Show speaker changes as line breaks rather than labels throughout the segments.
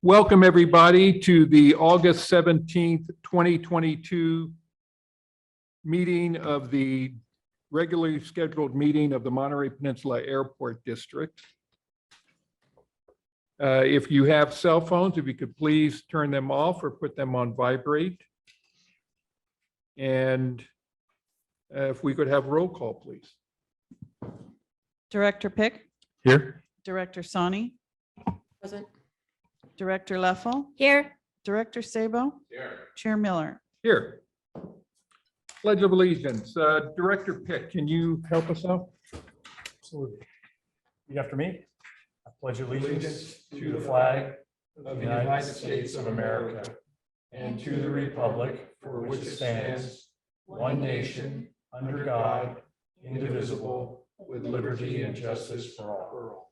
Welcome, everybody, to the August 17th, 2022 meeting of the regularly scheduled meeting of the Monterey Peninsula Airport District. If you have cell phones, if you could please turn them off or put them on vibrate. And if we could have roll call, please.
Director Pick,
Here.
Director Sani,
Present.
Director Leffel,
Here.
Director Sabo,
Here.
Chair Miller.
Here. Pledge of Allegiance. Director Pick, can you help us out?
Absolutely. Repeat after me. I pledge allegiance to the flag of the United States of America and to the republic for which it stands, one nation, under God, indivisible, with liberty and justice for all.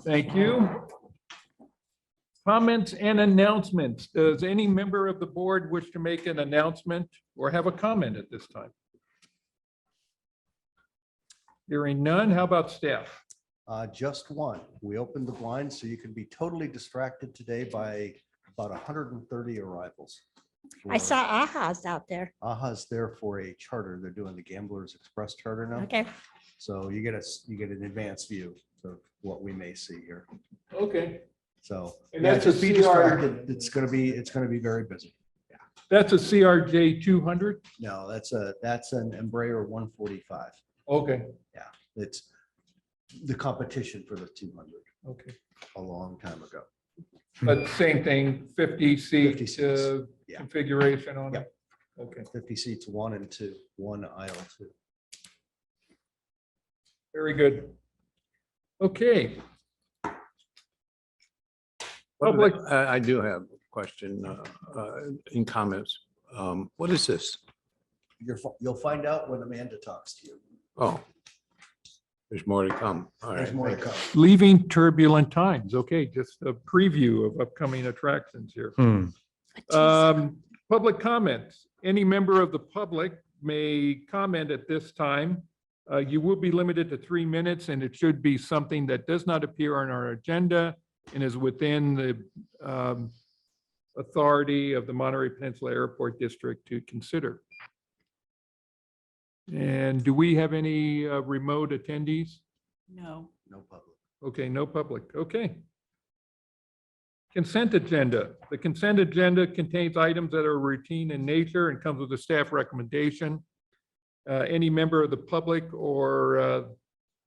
Thank you. Comments and announcements. Does any member of the board wish to make an announcement or have a comment at this time? Hearing none, how about staff?
Just one. We opened the blinds so you can be totally distracted today by about 130 arrivals.
I saw AHA's out there.
AHA's there for a charter. They're doing the Gamblers Express charter now.
Okay.
So you get an advanced view of what we may see here.
Okay.
So
And
yeah,
that's a
just be
CR
distracted. It's gonna be very busy.
That's a CRJ 200?
No, that's an Embraer 145.
Okay,
It's the competition for the 200
okay.
a long time ago.
But same thing, 50 seat
50 seats. Yeah.
configuration on it?
Yep.
Okay,
50 seats, 1 and 2, 1 aisle 2.
very good. Okay. Public,
I do have a question in comments. What is this?
You'll find out when Amanda talks to you.
Oh, there's more to come. All
There's
right.
more to come.
leaving turbulent times. Okay, just a preview of upcoming attractions here. Public comments. Any member of the public may comment at this time. You will be limited to 3 minutes, and it should be something that does not appear on our agenda and is within the authority of the Monterey Peninsula Airport District to consider. And do we have any remote attendees?
No.
No public.
Okay, no public. Okay. Consent agenda. The consent agenda contains items that are routine in nature and comes with a staff recommendation. Any member of the public or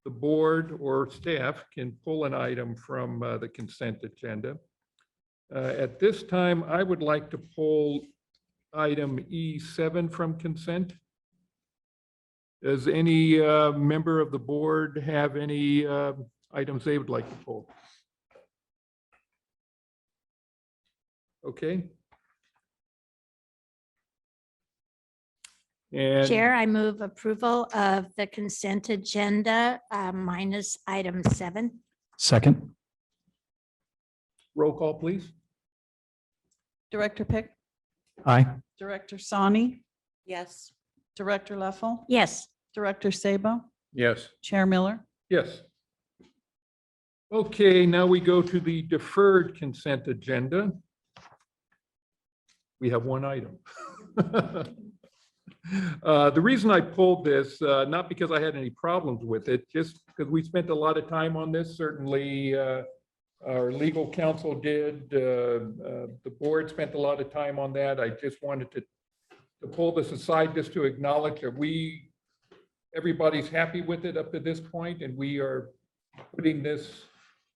the board or staff can pull an item from the consent agenda. At this time, I would like to pull item E7 from consent. Does any member of the board have any items they would like to pull? Okay. And
Chair, I move approval of the consent agenda minus item 7.
Second.
roll call, please.
Director Pick,
Aye.
Director Sani,
Yes.
Director Leffel,
Yes.
Director Sabo,
Yes.
Chair Miller.
Yes. Okay, now we go to the deferred consent agenda. We have one item. The reason I pulled this, not because I had any problems with it, just because we spent a lot of time on this. Certainly, our legal counsel did. The board spent a lot of time on that. I just wanted to pull this aside just to acknowledge that everybody's happy with it up to this point, and we are putting this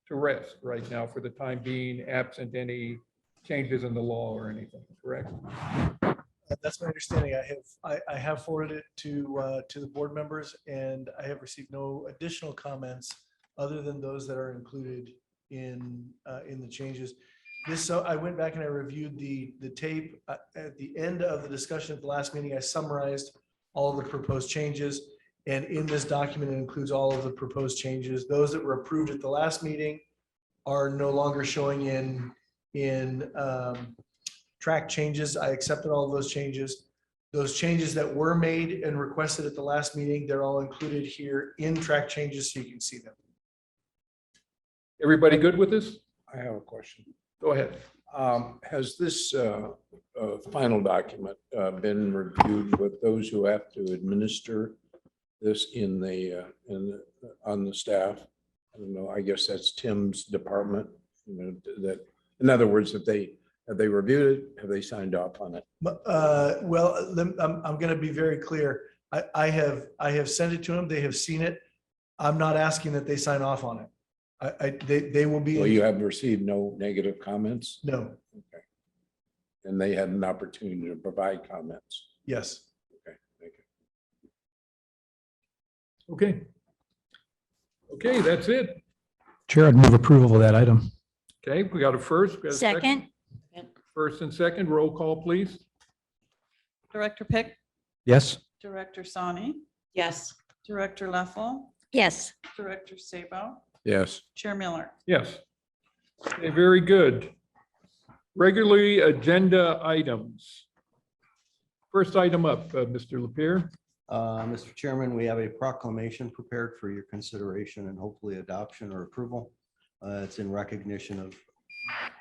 to rest right now for the time being, absent any changes in the law or anything, correct?
That's my understanding. I have forwarded it to the board members, and I have received no additional comments other than those that are included in the changes. So I went back and I reviewed the tape. At the end of the discussion at the last meeting, I summarized all of the proposed changes. And in this document, it includes all of the proposed changes. Those that were approved at the last meeting are no longer showing in track changes. I accepted all of those changes. Those changes that were made and requested at the last meeting, they're all included here in track changes so you can see them.
Everybody good with this?
I have a question.
Go ahead.
Has this final document been reviewed with those who have to administer this on the staff? I don't know, I guess that's Tim's department, that, in other words, have they reviewed it? Have they signed off on it?
Well, I'm going to be very clear. I have sent it to them. They have seen it. I'm not asking that they sign off on it. They will be.
Well, you have received no negative comments?
No,
Okay. And they had an opportunity to provide comments?
yes.
Okay, thank you.
Okay. Okay, that's it.
Chair, I'd move approval of that item.
Okay, we got a first. we got a
Second,
First and second, roll call, please.
Director Pick,
Yes.
Director Sani,
Yes.
Director Leffel,
yes.
Director Sabo,
Yes.
Chair Miller.
Yes. Okay, very good. Regularly agenda items. First item up, Mr. Lapierre.
Mr. Chairman, we have a proclamation prepared for your consideration and hopefully adoption or approval. It's in recognition of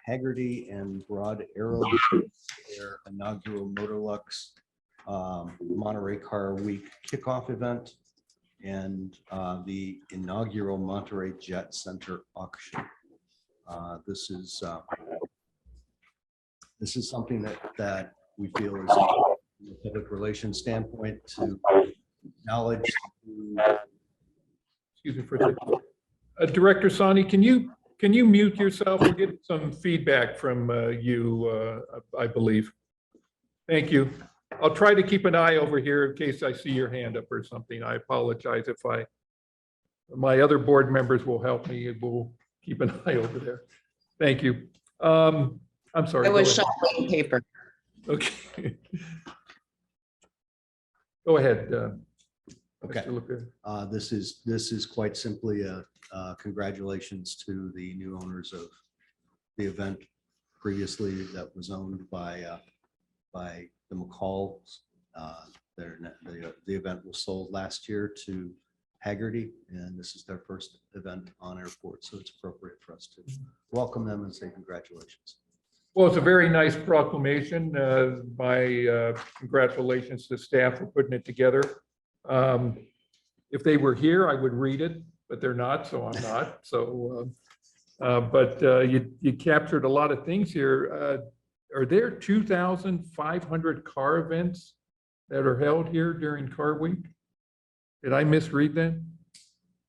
Haggerty and Broad Arrow, their inaugural Motorlux Monterey Car Week kickoff event and the inaugural Monterey Jet Center auction. This is something that we feel is from a public relations standpoint to acknowledge.
Excuse me for a second. Director Sani, can you mute yourself? We're getting some feedback from you, I believe. Thank you. I'll try to keep an eye over here in case I see your hand up or something. I apologize if my other board members will help me. We'll keep an eye over there. Thank you. I'm sorry.
I
go
was
ahead.
shuffling paper.
Okay. Go ahead.
Okay.
Mr. Lapierre.
This is quite simply a congratulations to the new owners of the event previously that was owned by the McCalls. The event was sold last year to Haggerty, and this is their first event on airport, so it's appropriate for us to welcome them and say congratulations.
Well, it's a very nice proclamation. My congratulations to staff for putting it together. If they were here, I would read it, but they're not, so I'm not. So, but you captured a lot of things here. Are there 2,500 car events that are held here during Car Week? Did I misread that?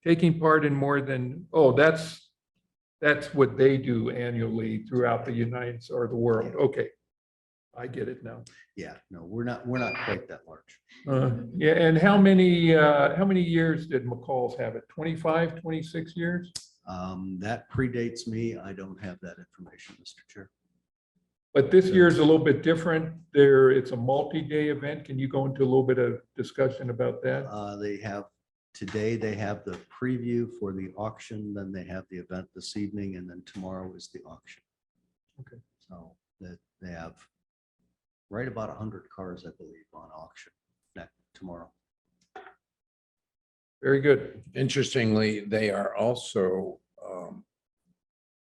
Taking part in more than, oh, that's what they do annually throughout the United or the world. Okay, I get it now.
Yeah, no, we're not quite that large.
Yeah, and how many years did McCall's have it? 25, 26 years?
That predates me. I don't have that information, Mr. Chair.
But this year is a little bit different. It's a multi-day event. Can you go into a little bit of discussion about that?
Today they have the preview for the auction, then they have the event this evening, and then tomorrow is the auction.
Okay.
So that they have right about 100 cars, I believe, on auction tomorrow.
Very good.
Interestingly, they are also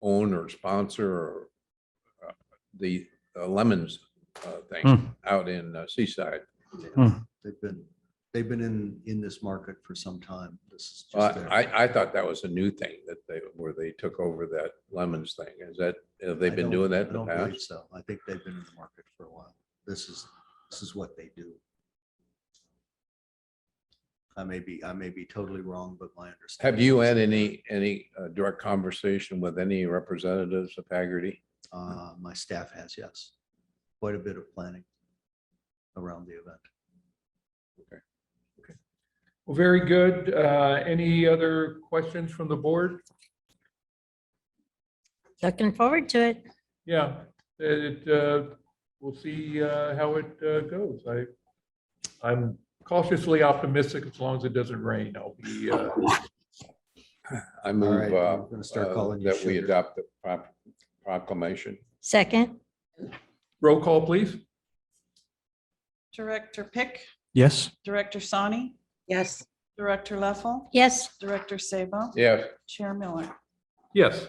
own or sponsor the Lemons thing out in Seaside.
They've been in this market for some time. This is just
I thought that was a new thing that where they took over that Lemons thing. Have they been doing that in the
I don't believe
past?
so. I think they've been in the market for a while. This is what they do. I may be totally wrong, but my understanding.
Have you had any direct conversation with any representatives of Haggerty?
My staff has, yes. Quite a bit of planning around the event.
Well, very good. Any other questions from the board?
Looking forward to it.
Yeah, we'll see how it goes. I'm cautiously optimistic as long as it doesn't rain. I'll be.
I move
right, I'm gonna start calling you
that we
sugar.
adopt the proclamation.
Second,
Roll call, please.
Director Pick,
Yes.
Director Sani,
Yes.
Director Leffel,
yes.
Director Sabo,
Yes.
Chair Miller.
Yes.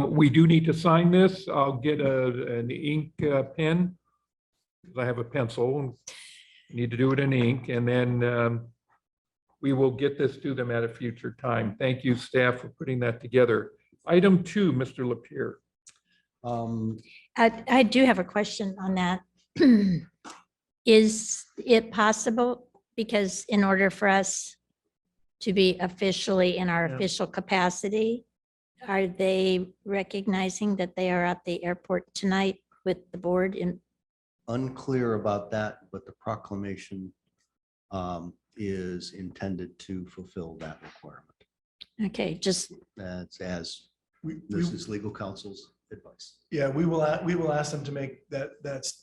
We do need to sign this. I'll get an ink pen. Because I have a pencil and need to do it in ink, and then we will get this to them at a future time. Thank you, staff, for putting that together. Item 2, Mr. Lapierre.
I do have a question on that. Is it possible, because in order for us to be officially in our
Yeah.
official capacity, are they recognizing that they are at the airport tonight with the board? In
Unclear about that, but the proclamation is intended to fulfill that requirement.
Okay, just,
That's as
We,
this is legal counsel's advice.
yeah, we will ask them to make that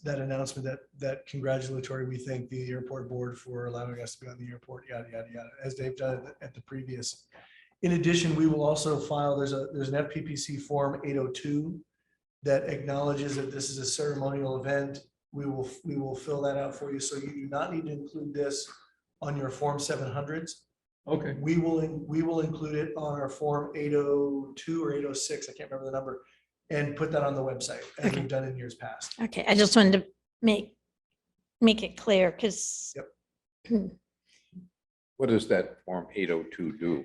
announcement, that congratulatory, we thank the airport board for allowing us to be on the airport, yada, yada, yada, as they've done at the previous. In addition, we will also file, there's an FPPC form 802 that acknowledges that this is a ceremonial event. We will fill that out for you. So you do not need to include this on your form 700s.
Okay.
We will include it on our form 802 or 806, I can't remember the number, and put that on the website as
Okay.
we've done in years past.
okay, I just wanted to make it clear, because
What does that Form 802 do?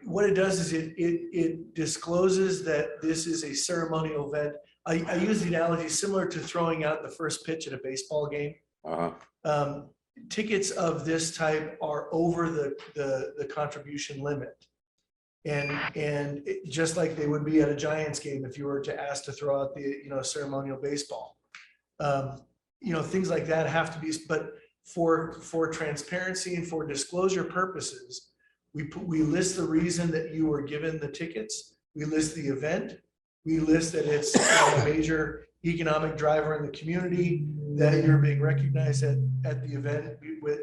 What it does is it discloses that this is a ceremonial event. I use the analogy similar to throwing out the first pitch at a baseball game.
Uh-huh.
Tickets of this type are over the contribution limit. And just like they would be at a Giants game, if you were to ask to throw out the, ceremonial baseball. Things like that have to be, but for transparency and for disclosure purposes, we list the reason that you were given the tickets. We list the event. We list that it's a major economic driver in the community, that you're being recognized at the event.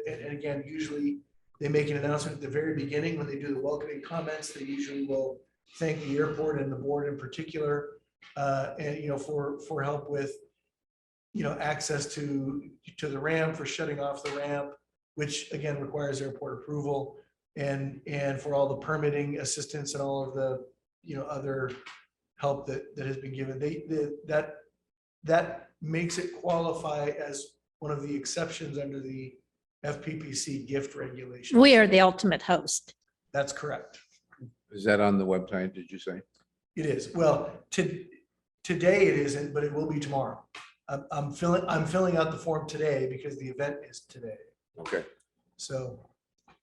And again, usually they make an announcement at the very beginning when they do the welcoming comments. They usually will thank the airport and the board in particular, and for help with access to the ramp, for shutting off the ramp, which again requires airport approval, and for all the permitting assistance and all of the other help that has been given. That makes it qualify as one of the exceptions under the FPPC gift regulation.
we are the ultimate host.
That's correct.
Is that on the website, did you say?
It is. Well, today it isn't, but it will be tomorrow. I'm filling out the form today because the event is today.
Okay.
So,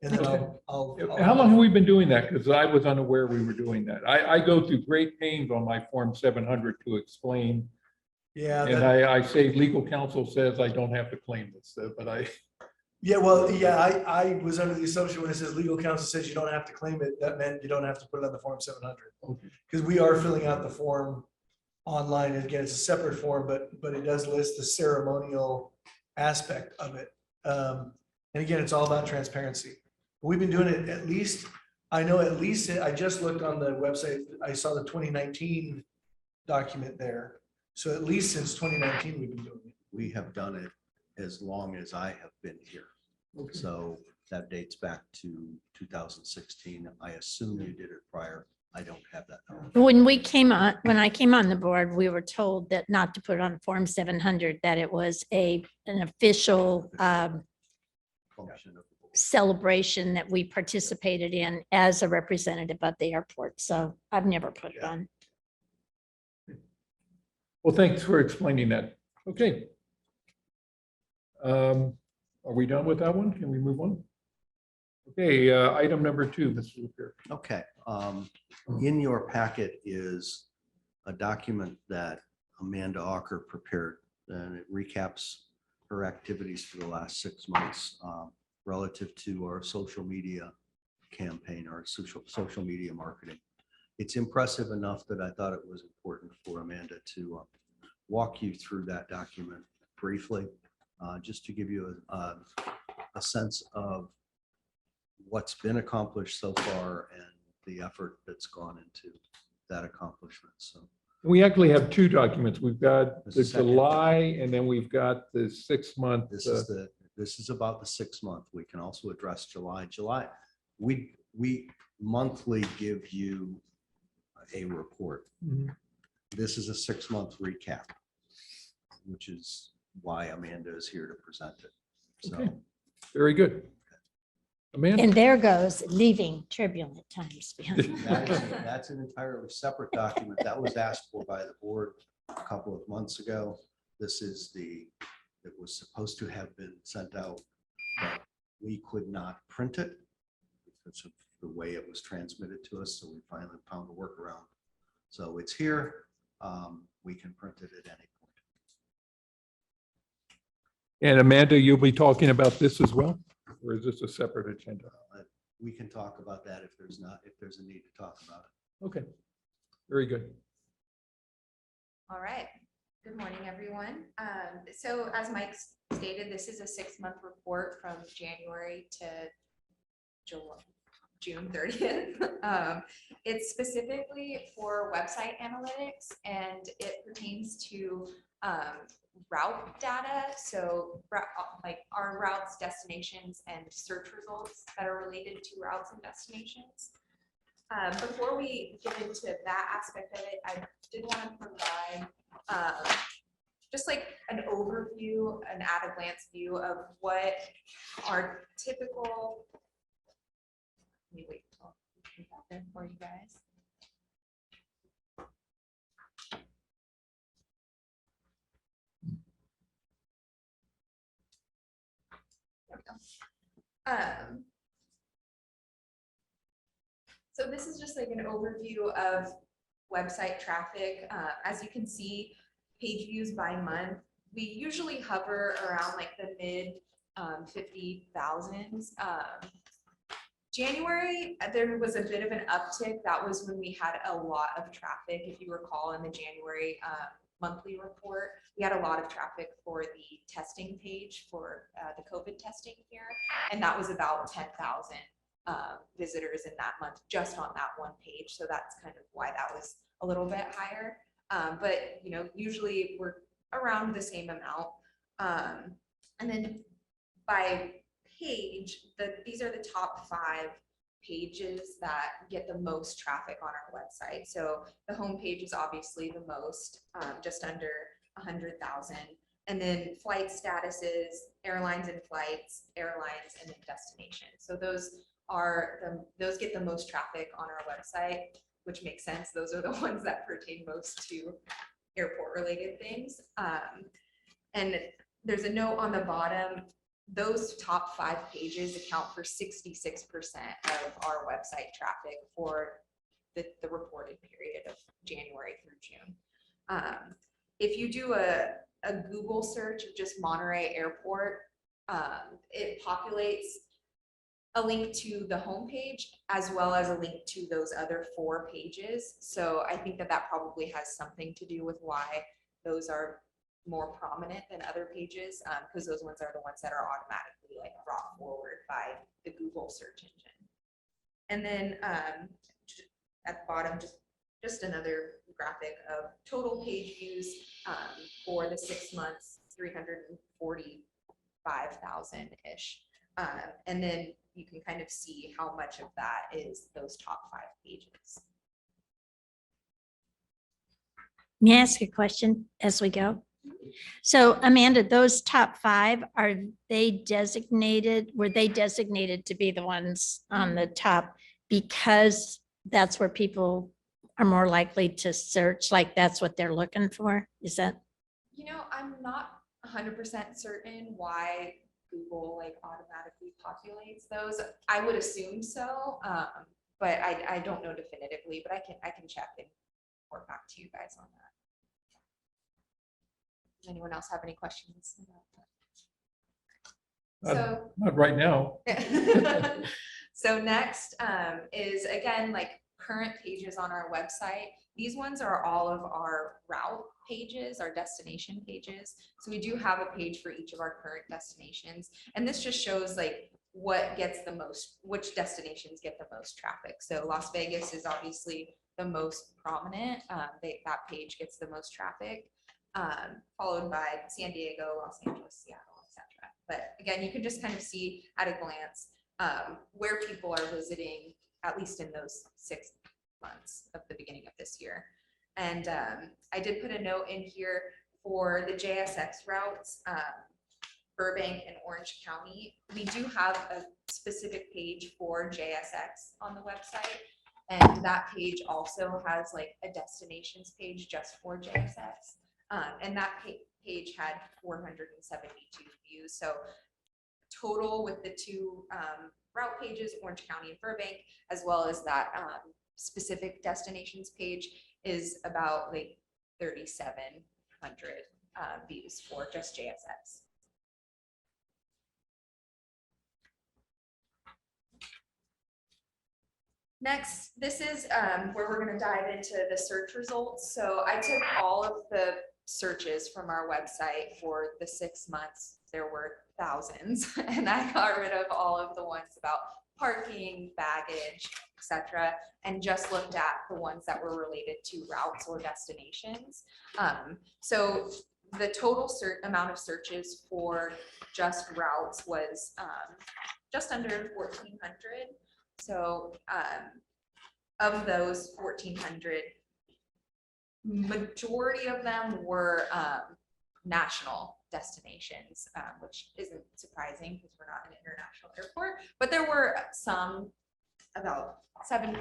and then I'll
How long have we been doing that? Because I was unaware we were doing that. I go through great pains on my Form 700 to explain.
Yeah.
And I say legal counsel says I don't have to claim this, but I,
Yeah, well, yeah, I was under the assumption when it says legal counsel says you don't have to claim it, that meant you don't have to put it on the Form 700.
okay.
Because we are filling out the form online. And again, it's a separate form, but it does list the ceremonial aspect of it. And again, it's all about transparency. We've been doing it at least, I just looked on the website, I saw the 2019 document there. So at least since 2019, we've been doing it.
We have done it as long as I have been here.
Okay.
So that dates back to 2016. I assume you did it prior. I don't have that knowledge.
When I came on the board, we were told that not to put on Form 700, that it was an official
Function of the board.
celebration that we participated in as a representative of the airport. So I've never put it on.
Well, thanks for explaining that. Okay. Are we done with that one? Can we move on? Okay, item number 2, Mr. Lapierre.
Okay, in your packet is a document that Amanda Ocker prepared, and it recaps her activities for the last 6 months relative to our social media campaign, our social media marketing. It's impressive enough that I thought it was important for Amanda to walk you through that document briefly, just to give you a sense of what's been accomplished so far and the effort that's gone into that accomplishment. So
We actually have 2 documents. We've got
This
the
is second.
July and then we've got the 6-month.
this is about the 6 month. We can also address July. We monthly give you a report.
Mhm.
This is a 6-month recap, which is why Amanda is here to present it.
Okay.
So
Very good. Amanda?
And there goes leaving turbulent times behind.
that's an entirely separate document that was asked for by the board a couple of months ago. This is it was supposed to have been sent out, but we could not print it because of the way it was transmitted to us. So we finally found a workaround. So it's here. We can print it at any point.
And Amanda, you'll be talking about this as well? Or is this a separate agenda?
We can talk about that if there's a need to talk about it.
Okay, very good.
All right. Good morning, everyone. So as Mike stated, this is a 6-month report from January to June 30th. It's specifically for website analytics, and it pertains to route data. So like our routes, destinations, and search results that are related to routes and destinations. Before we get into that aspect of it, I did want to provide just like an overview, an at-a-glance view of what our typical. Let me wait till I get that there for you guys. There we go. So this is just like an overview of website traffic. As you can see, page views by month. We usually hover around like the mid 50,000s. January, there was a bit of an uptick. That was when we had a lot of traffic. If you recall, in the January monthly report, we had a lot of traffic for the testing page for the COVID testing here, and that was about 10,000 visitors in that month just on that one page. So that's kind of why that was a little bit higher. But you know, usually we're around the same amount. And then by page, these are the top 5 pages that get the most traffic on our website. So the home page is obviously the most, just under 100,000. And then flight statuses, airlines and flights, airlines, and then destinations. So those get the most traffic on our website, which makes sense. Those are the ones that pertain most to airport related things. And there's a note on the bottom. Those top 5 pages account for 66% of our website traffic for the reported period of January through June. If you do a Google search of just Monterey Airport, it populates a link to the homepage as well as a link to those other 4 pages. So I think that probably has something to do with why those are more prominent than other pages, because those ones are the ones that are automatically like brought forward by the Google search engine. And then at the bottom, just another graphic of total page views for the 6 months, 345,000-ish. And then you can kind of see how much of that is those top 5 pages.
May I ask a question as we go? So Amanda, those top 5, were they designated to be the ones on the top because that's where people are more likely to search, like that's what they're looking for? Is that?
You know, I'm not 100% certain why Google like automatically populates those. I would assume so, but I don't know definitively, but I can check and report back to you guys on that. Does anyone else have any questions about that?
Not right now.
So next is again like current pages on our website. These ones are all of our route pages, our destination pages. So we do have a page for each of our current destinations, and this just shows like what gets the most, which destinations get the most traffic. So Las Vegas is obviously the most prominent. That page gets the most traffic, followed by San Diego, Los Angeles, Seattle, etc. But again, you can just kind of see at a glance where people are visiting, at least in those 6 months of the beginning of this year. And I did put a note in here for the JSX routes, Burbank and Orange County. We do have a specific page for JSX on the website. And that page also has like a destinations page just for JSX. And that page had 472 views. So total with the two route pages, Orange County and Burbank, as well as that specific destinations page, is about like 3,700 views for just JSX. Next, this is where we're going to dive into the search results. So I took all of the searches from our website for the 6 months. There were thousands, and I got rid of all of the ones about parking, baggage, etc., and just looked at the ones that were related to routes or destinations. So the total amount of searches for just routes was just under 1,400. So of those 1,400, majority of them were national destinations, which isn't surprising because we're not an international airport, but there were some, about 7%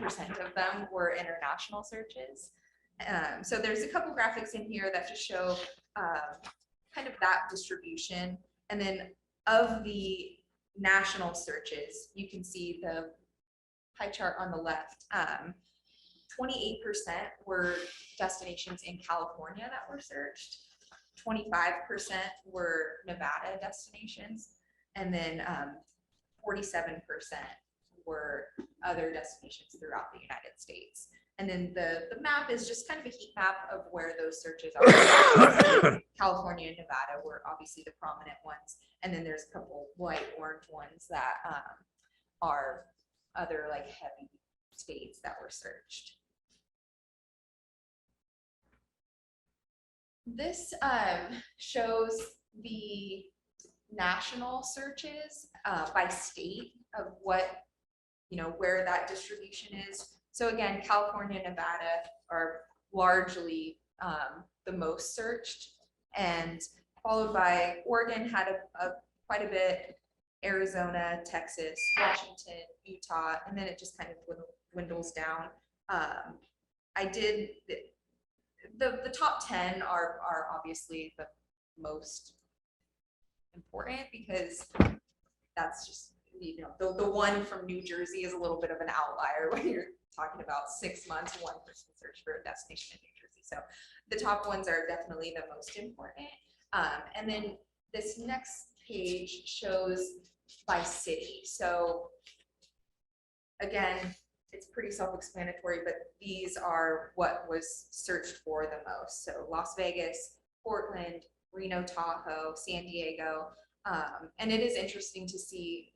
of them were international searches. So there's a couple graphics in here that just show kind of that distribution. And then of the national searches, you can see the pie chart on the left. 28% were destinations in California that were searched. 25% were Nevada destinations, and then 47% were other destinations throughout the United States. And then the map is just kind of a heat map of where those searches are. California and Nevada were obviously the prominent ones, and then there's a couple white orange ones that are other like heavy states that were searched. This shows the national searches by state of what, where that distribution is. So again, California and Nevada are largely the most searched, and followed by Oregon had quite a bit, Arizona, Texas, Washington, Utah, and then it just kind of dwindles down. The top 10 are obviously the most important because that's just, the one from New Jersey is a little bit of an outlier when you're talking about 6 months, one person search for a destination in New Jersey. So the top ones are definitely the most important. And then this next page shows by city. So again, it's pretty self-explanatory, but these are what was searched for the most. So Las Vegas, Portland, Reno, Tahoe, San Diego. And it is interesting to see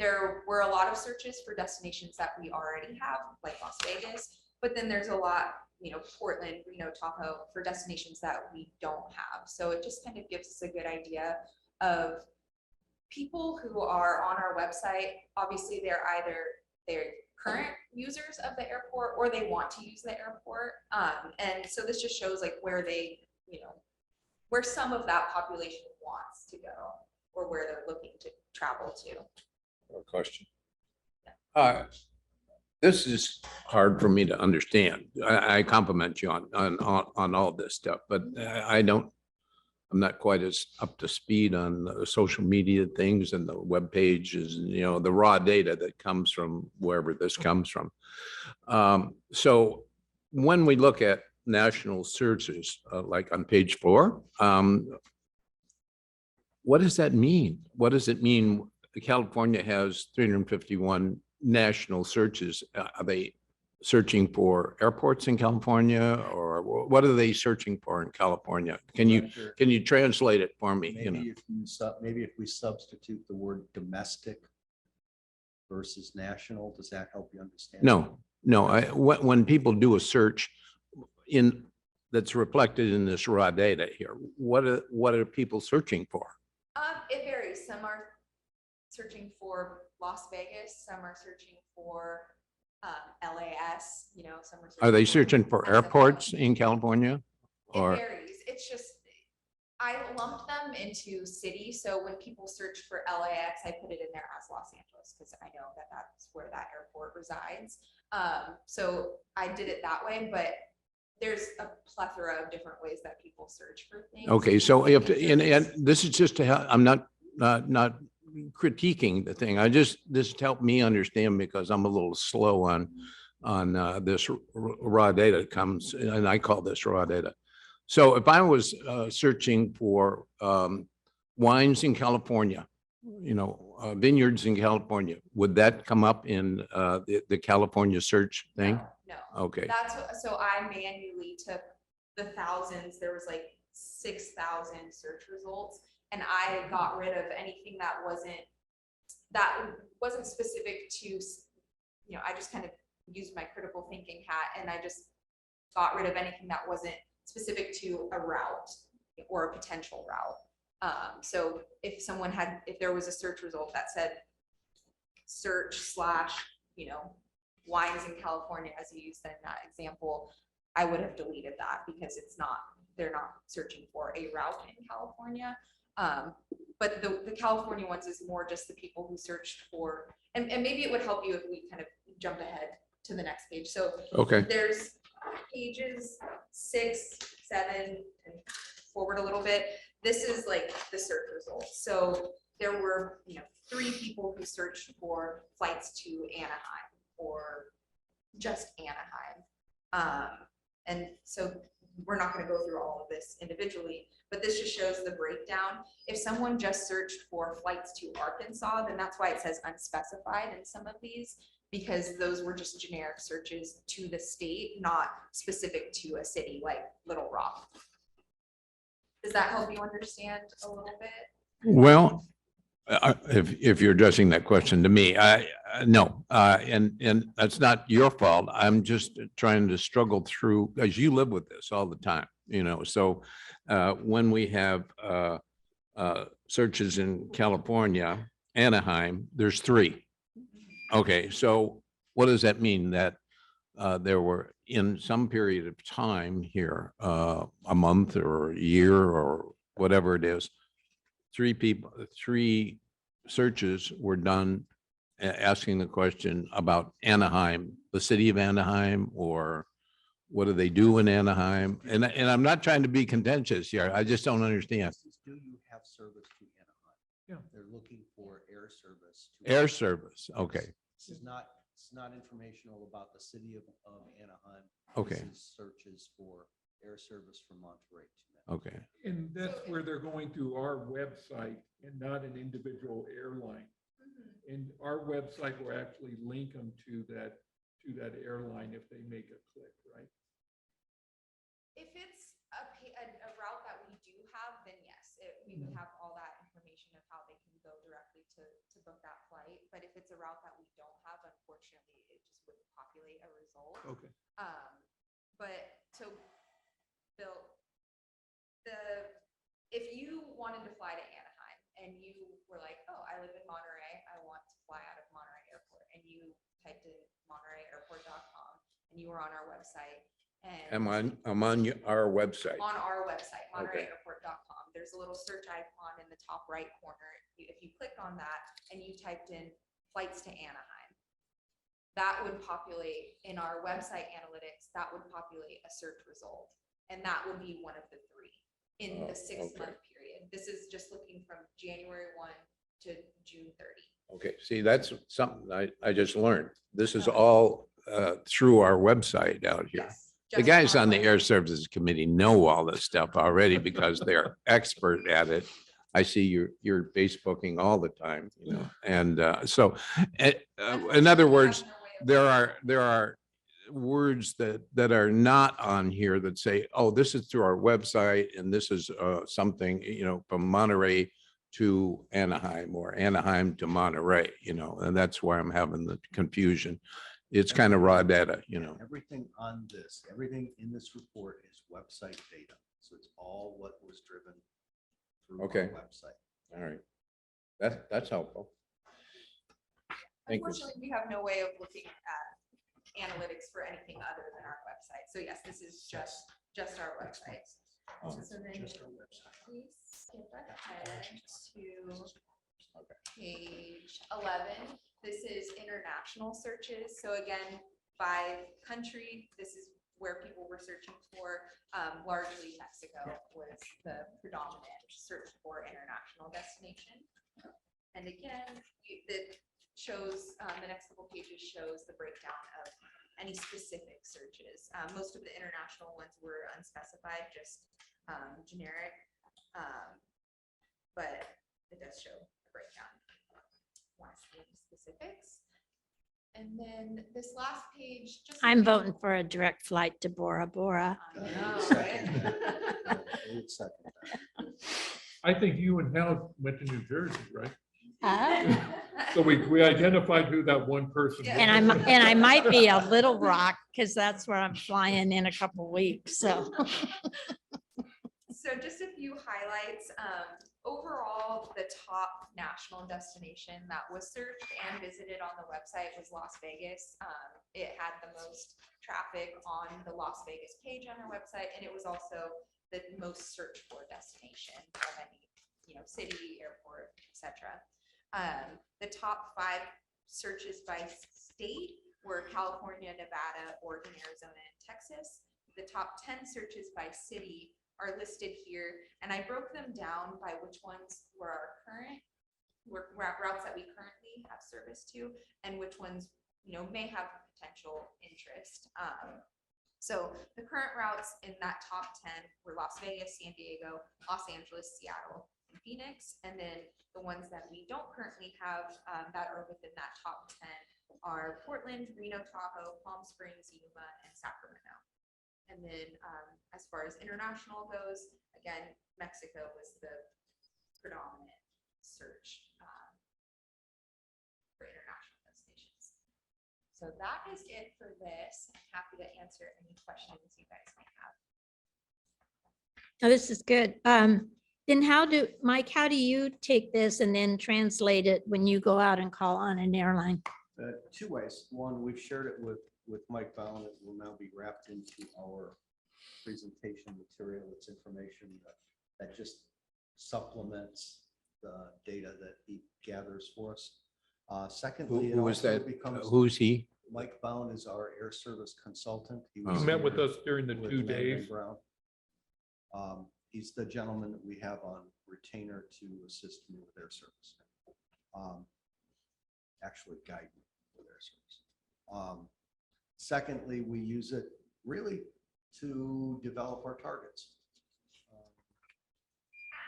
there were a lot of searches for destinations that we already have, like Las Vegas, but then there's a lot, Portland, Reno, Tahoe, for destinations that we don't have. So it just kind of gives us a good idea of people who are on our website. Obviously, they're current users of the airport or they want to use the airport. And so this just shows like where they, where some of that population wants to go or where they're looking to travel to.
Question. This is hard for me to understand. I compliment you on all this stuff, but I'm not quite as up to speed on the social media things and the web pages and, the raw data that comes from wherever this comes from. So when we look at national searches, like on page 4, what does that mean? What does it mean? California has 351 national searches. Are they searching for airports in California, or what are they searching for in California? Can you translate it for me?
Maybe if we substitute the word domestic versus national, does that help you understand?
No. When people do a search that's reflected in this raw data here, what are people searching for?
It varies. Some are searching for Las Vegas. Some are searching for LAS, you know, some.
Are they searching for airports in California?
It
Or,
varies. It's just, I lumped them into cities. So when people search for LAX, I put it in there as Los Angeles because I know that that's where that airport resides. So I did it that way, but there's a plethora of different ways that people search for things.
okay, so if, and this is just to help, I'm not critiquing the thing. This helped me understand because I'm a little slow on this raw data that comes, and I call this raw data. So if I was searching for wines in California, you know, vineyards in California, would that come up in the California search thing?
No.
Okay,
That's what, so I manually took the thousands, there was like 6,000 search results. And I got rid of anything that wasn't specific to, you know, I just kind of used my critical thinking hat and I just got rid of anything that wasn't specific to a route or a potential route. So if there was a search result that said search / you know, wines in California, as you used in that example, I would have deleted that because they're not searching for a route in California. But the California ones is more just the people who searched for, and maybe it would help you if we kind of jumped ahead to the next page. So
okay,
there's pages 6, 7, and forward a little bit. This is like the search results. So there were, you know, 3 people who searched for flights to Anaheim or just Anaheim. And so we're not going to go through all of this individually, but this just shows the breakdown. If someone just searched for flights to Arkansas, then that's why it says unspecified in some of these, because those were just generic searches to the state, not specific to a city like Little Rock. Does that help you understand a little bit?
well, if you're addressing that question to me, no, and that's not your fault. I'm just trying to struggle through, as you live with this all the time, you know, so when we have searches in California, Anaheim, there's 3. Okay, so what does that mean? That there were in some period of time here, a month or a year or whatever it is, 3 searches were done asking the question about Anaheim, the city of Anaheim, or what do they do in Anaheim? And I'm not trying to be contentious here. I just don't understand.
Do you have service to Anaheim?
Yeah.
They're looking for air service.
Air service, okay,
It's not informational about the city of Anaheim.
okay,
This is searches for air service from Monterey to Manhattan.
okay.
And that's where they're going to our website and not an individual airline. And our website will actually link them to that airline if they make a click, right?
If it's a route that we do have, then yes, we would have all that information of how they can go directly to book that flight. But if it's a route that we don't have, unfortunately, it just wouldn't populate a result.
Okay.
But so Bill, if you wanted to fly to Anaheim and you were like, oh, I live in Monterey, I want to fly out of Monterey Airport, and you typed in MontereyAirport.com and you were on our website. And
I'm on our website.
on our website,
Okay.
MontereyAirport.com, there's a little search icon in the top right corner. If you click on that and you typed in flights to Anaheim, that would populate in our website analytics, that would populate a search result. And that would be one of the 3 in the 6-month period. This is just looking from January 1 to June 30.
Okay, see, that's something I just learned. This is all through our website out here.
Yes.
The
just
guys on the
website.
Air Services Committee know all this stuff already because they're expert at it. I see you're Facebooking all the time, you know, and so in other words, there are words that are not on here that say, oh, this is through our website and this is something, you know, from Monterey to Anaheim or Anaheim to Monterey, you know, and that's why I'm having the confusion. It's kind of raw data, you know.
Everything on this, everything in this report is website data. So it's all what was driven through our
Okay.
website.
All right. That's helpful. Thank you.
Unfortunately, we have no way of looking at analytics for anything other than our website. So yes, this is just our website. So then please skip ahead to page 11. This is international searches. So again, by country, this is where people were searching for. Largely Mexico was the predominant search for international destination. And again, that shows, the next couple pages shows the breakdown of any specific searches. Most of the international ones were unspecified, just generic, but it does show a breakdown. Lastly, specifics. And then this last page, just.
I'm voting for a direct flight to Bora Bora.
I know,
Second
right?
that. I would second that.
I think you and Hal went to New Jersey, right?
Ah.
So we identified who that one person was.
And I might be a Little Rock because that's where I'm flying in a couple weeks. So
So just a few highlights. Overall, the top national destination that was searched and visited on the website was Las Vegas. It had the most traffic on the Las Vegas page on our website, and it was also the most searched for destination of any, city, airport, etc. The top 5 searches by state were California, Nevada, Oregon, Arizona, and Texas. The top 10 searches by city are listed here, and I broke them down by which ones were our current routes that we currently have service to, and which ones may have potential interest. So the current routes in that top 10 were Las Vegas, San Diego, Los Angeles, Seattle, and Phoenix, and then the ones that we don't currently have that are within that top 10 are Portland, Reno, Tahoe, Palm Springs, Yuma, and Sacramento. And then as far as international goes, again, Mexico was the predominant search for international destinations. So that is it for this. I'm happy to answer any questions you guys might have.
oh, this is good. Then Mike, how do you take this and then translate it when you go out and call on an airline?
2 ways. One, we've shared it with Mike Bowen. It will now be wrapped into our presentation material. It's information that just supplements the data that he gathers for us. Secondly,
Who was
also
that?
becomes-
Who's he?
Mike Bowen is our air service consultant. He
He
was
met with
here
us during the
with
2
Land and
days.
Ground. He's the gentleman that we have on retainer to assist me with air service. Actually guide me with air service. Secondly, we use it really to develop our targets.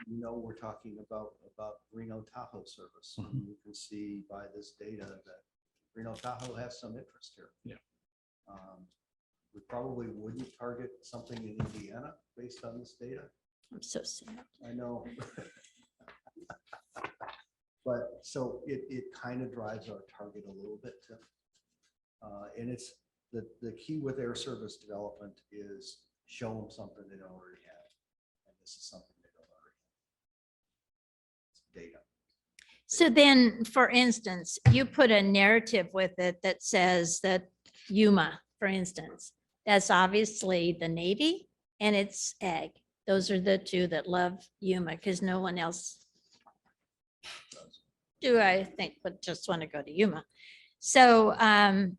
We're talking about Reno Tahoe service. You can see by this data that Reno Tahoe has some interest here.
Yeah.
We probably wouldn't target something in Indiana based on this data.
I'm so sad.
I know. But so it kind of drives our target a little bit too. And it's the key with air service development is show them something they don't already have. And this is something they don't already have. It's data.
So then, for instance, you put a narrative with it that says that Yuma, for instance, that's obviously the Navy and it's ag. Those are the 2 that love Yuma because no one else do, I think, would just want to go to Yuma. So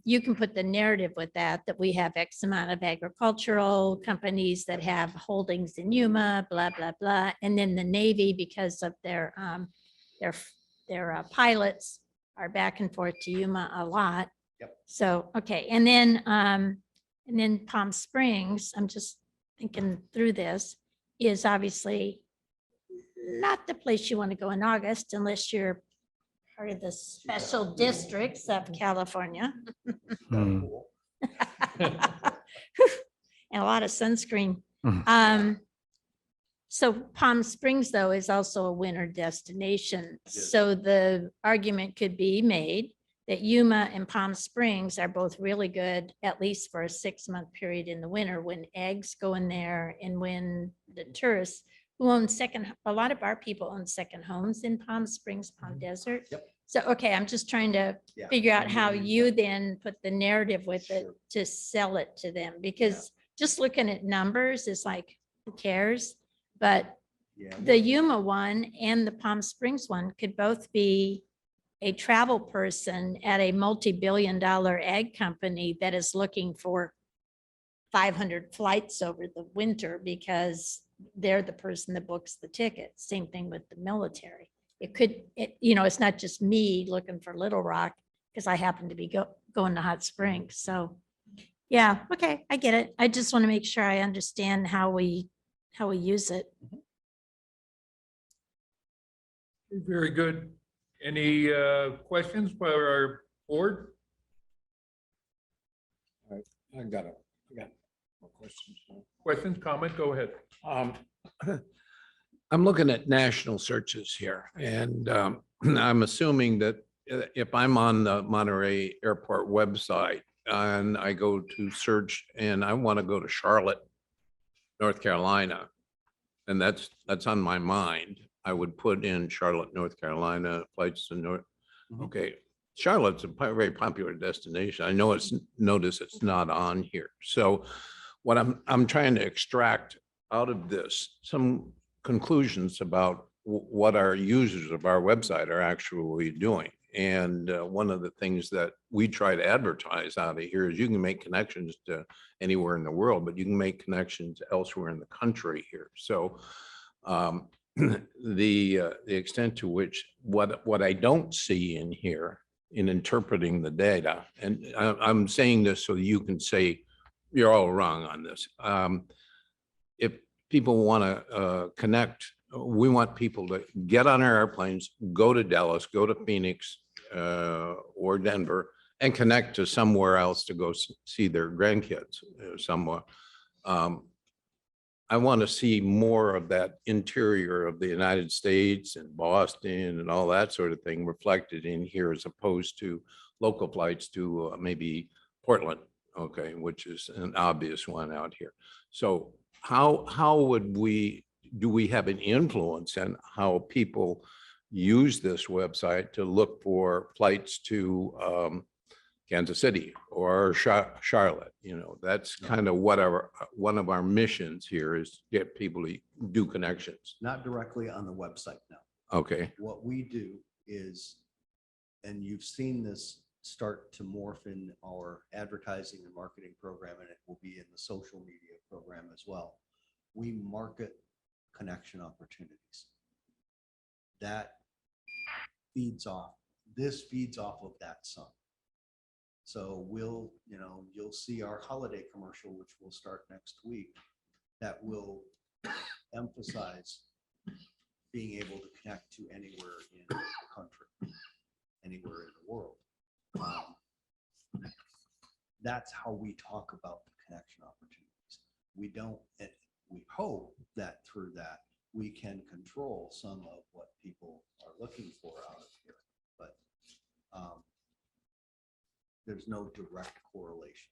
you can put the narrative with that we have X amount of agricultural companies that have holdings in Yuma, blah, blah, blah. And then the Navy, because of their pilots are back and forth to Yuma a lot.
Yep.
So, okay. And then Palm Springs, I'm just thinking through this, is obviously not the place you want to go in August unless you're part of the special districts of California.
Hmm.
And a lot of sunscreen.
Mhm.
So Palm Springs, though, is also a winter destination.
is.
So the argument could be made that Yuma and Palm Springs are both really good, at least for a 6-month period in the winter when eggs go in there and when the tourists who own a lot of our people own second homes in Palm Springs, Palm Desert.
Yep.
So, okay, I'm just trying to
Yeah.
figure out how you then put the narrative with it
Sure.
to sell it to them, because just looking at numbers is like, who cares? But
Yeah.
the Yuma one and the Palm Springs one could both be a travel person at a multi-billion-dollar ag company that is looking for 500 flights over the winter because they're the person that books the tickets. Same thing with the military. It could, it's not just me looking for Little Rock because I happen to be going to Hot Springs. So, yeah, okay, I get it. I just want to make sure I understand how we use it.
Very good. Any questions for our board?
I got more questions.
Questions, comment, go ahead.
I'm looking at national searches here, and I'm assuming that if I'm on the Monterey Airport website and I go to search and I want to go to Charlotte, North Carolina, and that's on my mind, I would put in Charlotte, North Carolina, flights to North.
Mhm.
Okay, Charlotte's a very popular destination. I know notice it's not on here. So what I'm trying to extract out of this, some conclusions about what our users of our website are actually doing. And one of the things that we try to advertise out of here is you can make connections to anywhere in the world, but you can make connections elsewhere in the country here. So the extent to which what I don't see in here in interpreting the data, and I'm saying this so you can say you're all wrong on this. If people want to connect, we want people to get on our airplanes, go to Dallas, go to Phoenix or Denver, and connect to somewhere else to go see their grandkids somewhere. I want to see more of that interior of the United States and Boston and all that sort of thing reflected in here, as opposed to local flights to maybe Portland, okay, which is an obvious one out here. So how would do we have an influence in how people use this website to look for flights to Kansas City or Charlotte? That's kind of one of our missions here is to get people to do connections.
Not directly on the website, no.
Okay.
What we do is, and you've seen this start to morph in our advertising and marketing program, and it will be in the social media program as well. We market connection opportunities. That feeds off of that some. So you'll see our holiday commercial, which will start next week, that will emphasize being able to connect to anywhere in the country, anywhere in the world. That's how we talk about the connection opportunities. We hope that through that we can control some of what people are looking for out of here, but there's no direct correlation.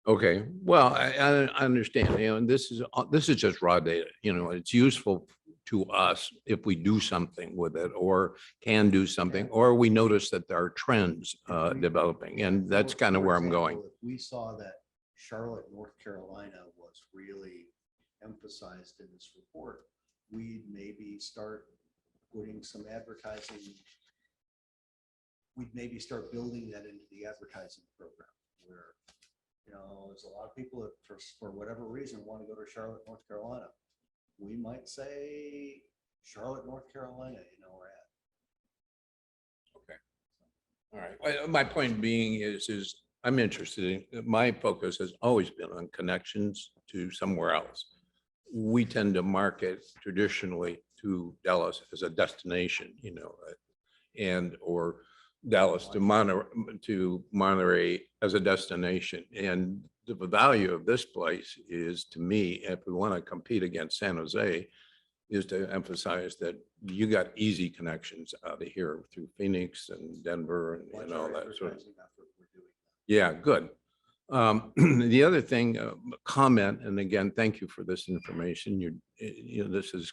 Okay. Well, I understand, and this is just raw data. It's useful to us if we do something with it or can do something, or we notice that there are trends developing, and that's kind of where I'm going.
If we saw that Charlotte, North Carolina was really emphasized in this report, we'd maybe start putting some advertising. We'd maybe start building that into the advertising program where, there's a lot of people that for whatever reason want to go to Charlotte, North Carolina. We might say Charlotte, North Carolina, we're at.
Okay. All right. Well, my point being is I'm interested in, my focus has always been on connections to somewhere else. We tend to market traditionally to Dallas as a destination, or Dallas to Monterey as a destination. And the value of this place is, to me, if we want to compete against San Jose, is to emphasize that you got easy connections out of here through Phoenix and Denver and all that sort of. Yeah, good. The other thing, comment, and again, thank you for this information. This is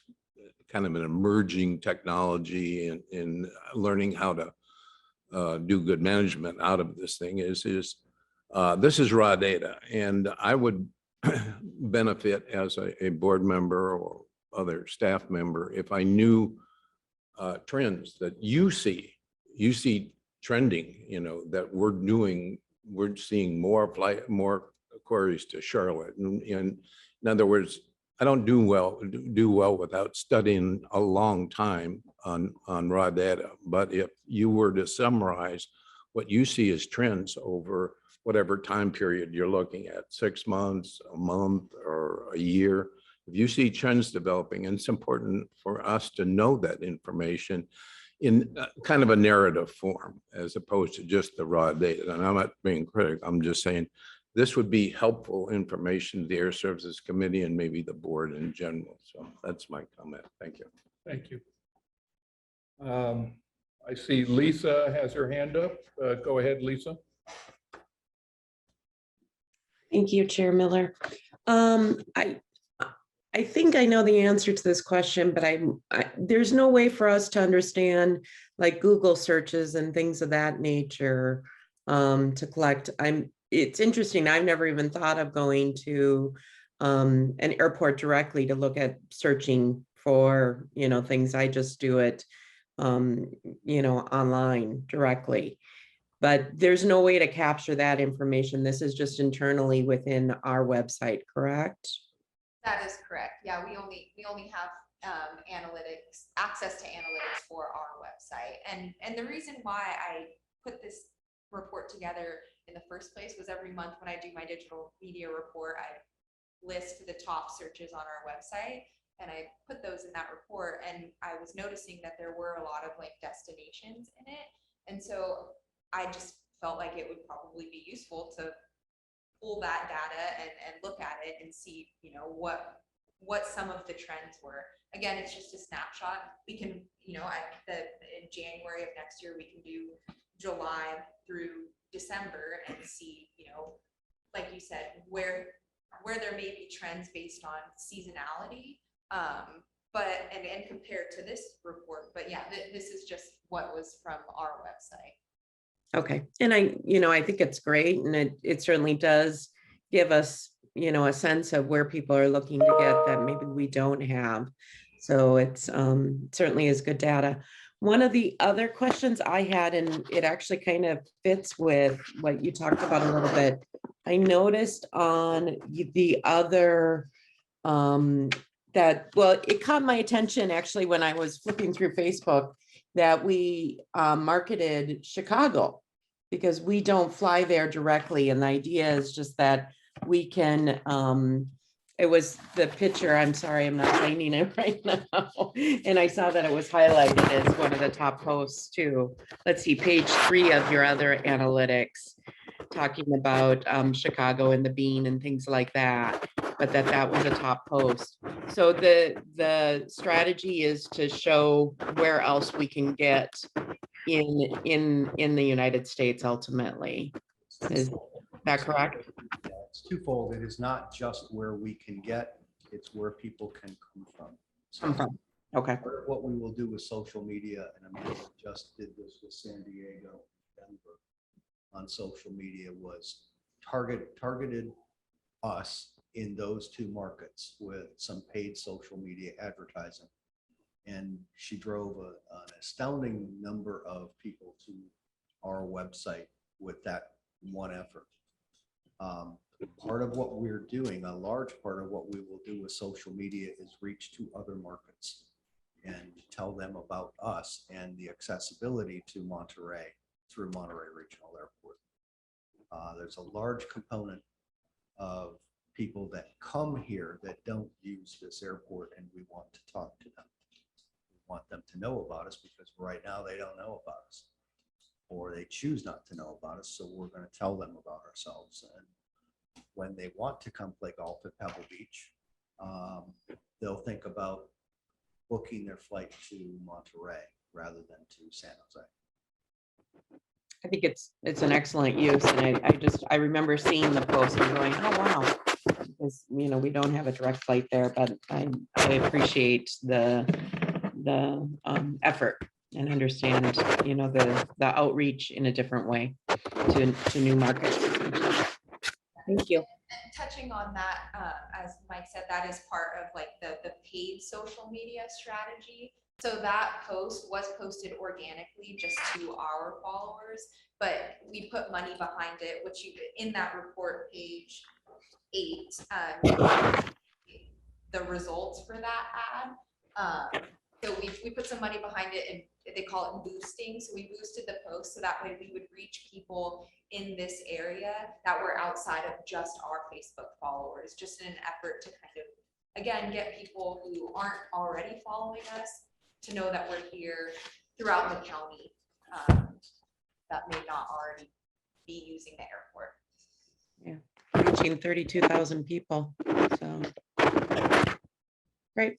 kind of an emerging technology in learning how to do good management out of this thing is this is raw data, and I would benefit as a board member or other staff member if I knew trends that you see trending, that we're seeing more queries to Charlotte. And in other words, I don't do well without studying a long time on raw data. But if you were to summarize what you see as trends over whatever time period you're looking at, 6 months, a month, or a year, if you see trends developing, and it's important for us to know that information in kind of a narrative form, as opposed to just the raw data. And I'm not being critical, I'm just saying this would be helpful information to the Air Services Committee and maybe the board in general. So that's my comment. Thank you.
Thank you. I see Lisa has her hand up. Go ahead, Lisa.
Thank you, Chair Miller. I think I know the answer to this question, but there's no way for us to understand like Google searches and things of that nature to collect. It's interesting. I've never even thought of going to an airport directly to look at searching for, things. I just do it, online directly. But there's no way to capture that information. This is just internally within our website, correct?
That is correct. Yeah, we only have analytics, access to analytics for our website. And the reason why I put this report together in the first place was every month when I do my digital media report, I list the top searches on our website and I put those in that report. And I was noticing that there were a lot of like destinations in it. And so I just felt like it would probably be useful to pull that data and look at it and see, what some of the trends were. Again, it's just a snapshot. We can, in January of next year, we can do July through December and see, like you said, where there may be trends based on seasonality, but compared to this report. But yeah, this is just what was from our website.
Okay. And I think it's great. And it certainly does give us, a sense of where people are looking to get that maybe we don't have. So it's certainly is good data. One of the other questions I had, and it actually kind of fits with what you talked about a little bit. I noticed on the other, it caught my attention actually when I was flipping through Facebook that we marketed Chicago, because we don't fly there directly. And the idea is just that we can, it was the picture, I'm sorry, I'm not finding it right now. And I saw that it was highlighted as one of the top posts too. Let's see, page 3 of your other analytics, talking about Chicago and the bean and things like that, but that was a top post. So the strategy is to show where else we can get in the United States ultimately. Is that correct?
It's twofold. It is not just where we can get, it's where people can come from. So
Okay.
part of what we will do with social media, and Amanda just did this with San Diego, Denver, on social media, was targeted us in those 2 markets with some paid social media advertising. And she drove an astounding number of people to our website with that one effort. Part of what we're doing, a large part of what we will do with social media, is reach to other markets and tell them about us and the accessibility to Monterey through Monterey Regional Airport. There's a large component of people that come here that don't use this airport, and we want to talk to them. We want them to know about us because right now they don't know about us, or they choose not to know about us. So we're going to tell them about ourselves. And when they want to come play golf at Pebble Beach, they'll think about booking their flight to Monterey rather than to San Jose.
I think it's an excellent use. And I remember seeing the post and going, oh, wow. Because, we don't have a direct flight there, but I appreciate the effort and understand, the outreach in a different way to new markets. Thank you.
And touching on that, as Mike said, that is part of like the paid social media strategy. So that post was posted organically just to our followers, but we put money behind it, which you in that report, page 8, the results for that ad. So we put some money behind it, and they call it boosting. So we boosted the post so that way we would reach people in this area that were outside of just our Facebook followers, just in an effort to kind of, again, get people who aren't already following us to know that we're here throughout the county that may not already be using the airport.
Yeah, reaching 32,000 people. So great.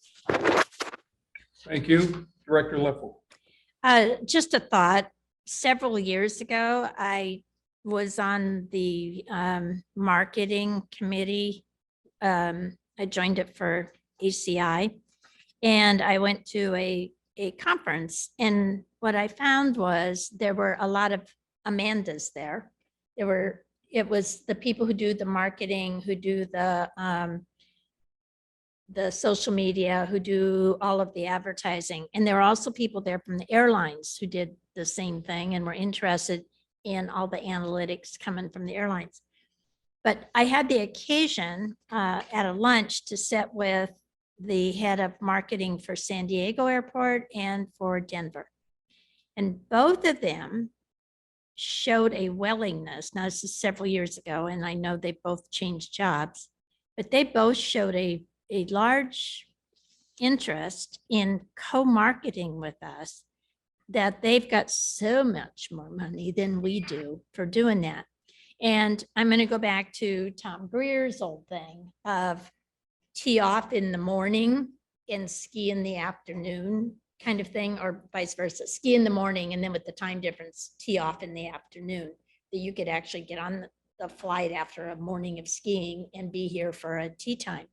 Thank you. Director Leffel.
Just a thought, several years ago, I was on the marketing committee. I joined it for ACI, and I went to a conference, and what I found was there were a lot of Amandas there. It was the people who do the marketing, who do the social media, who do all of the advertising. And there were also people there from the airlines who did the same thing and were interested in all the analytics coming from the airlines. But I had the occasion at a lunch to sit with the head of marketing for San Diego Airport and for Denver. And both of them showed a willingness. Now, this is several years ago, and I know they both changed jobs, but they both showed a large interest in co-marketing with us, that they've got so much more money than we do for doing that. And I'm going to go back to Tom Greer's old thing of tee off in the morning and ski in the afternoon kind of thing, or vice versa, ski in the morning and then with the time difference, tee off in the afternoon, that you could actually get on the flight after a morning of skiing and be here for a tea time.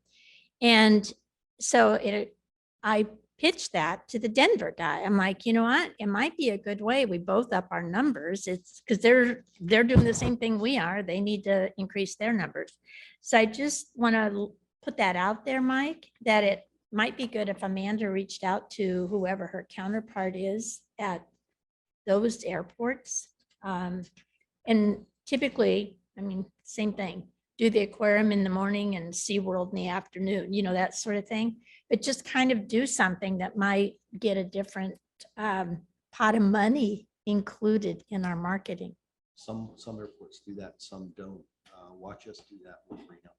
And so I pitched that to the Denver guy. I'm like, you know what? It might be a good way. We both up our numbers. It's because they're doing the same thing we are. They need to increase their numbers. So I just want to put that out there, Mike, that it might be good if Amanda reached out to whoever her counterpart is at those airports. And typically, I mean, same thing. Do the aquarium in the morning and SeaWorld in the afternoon, that sort of thing. But just kind of do something that might get a different pot of money included in our marketing.
Some airports do that, some don't. Watch us do that with Reno.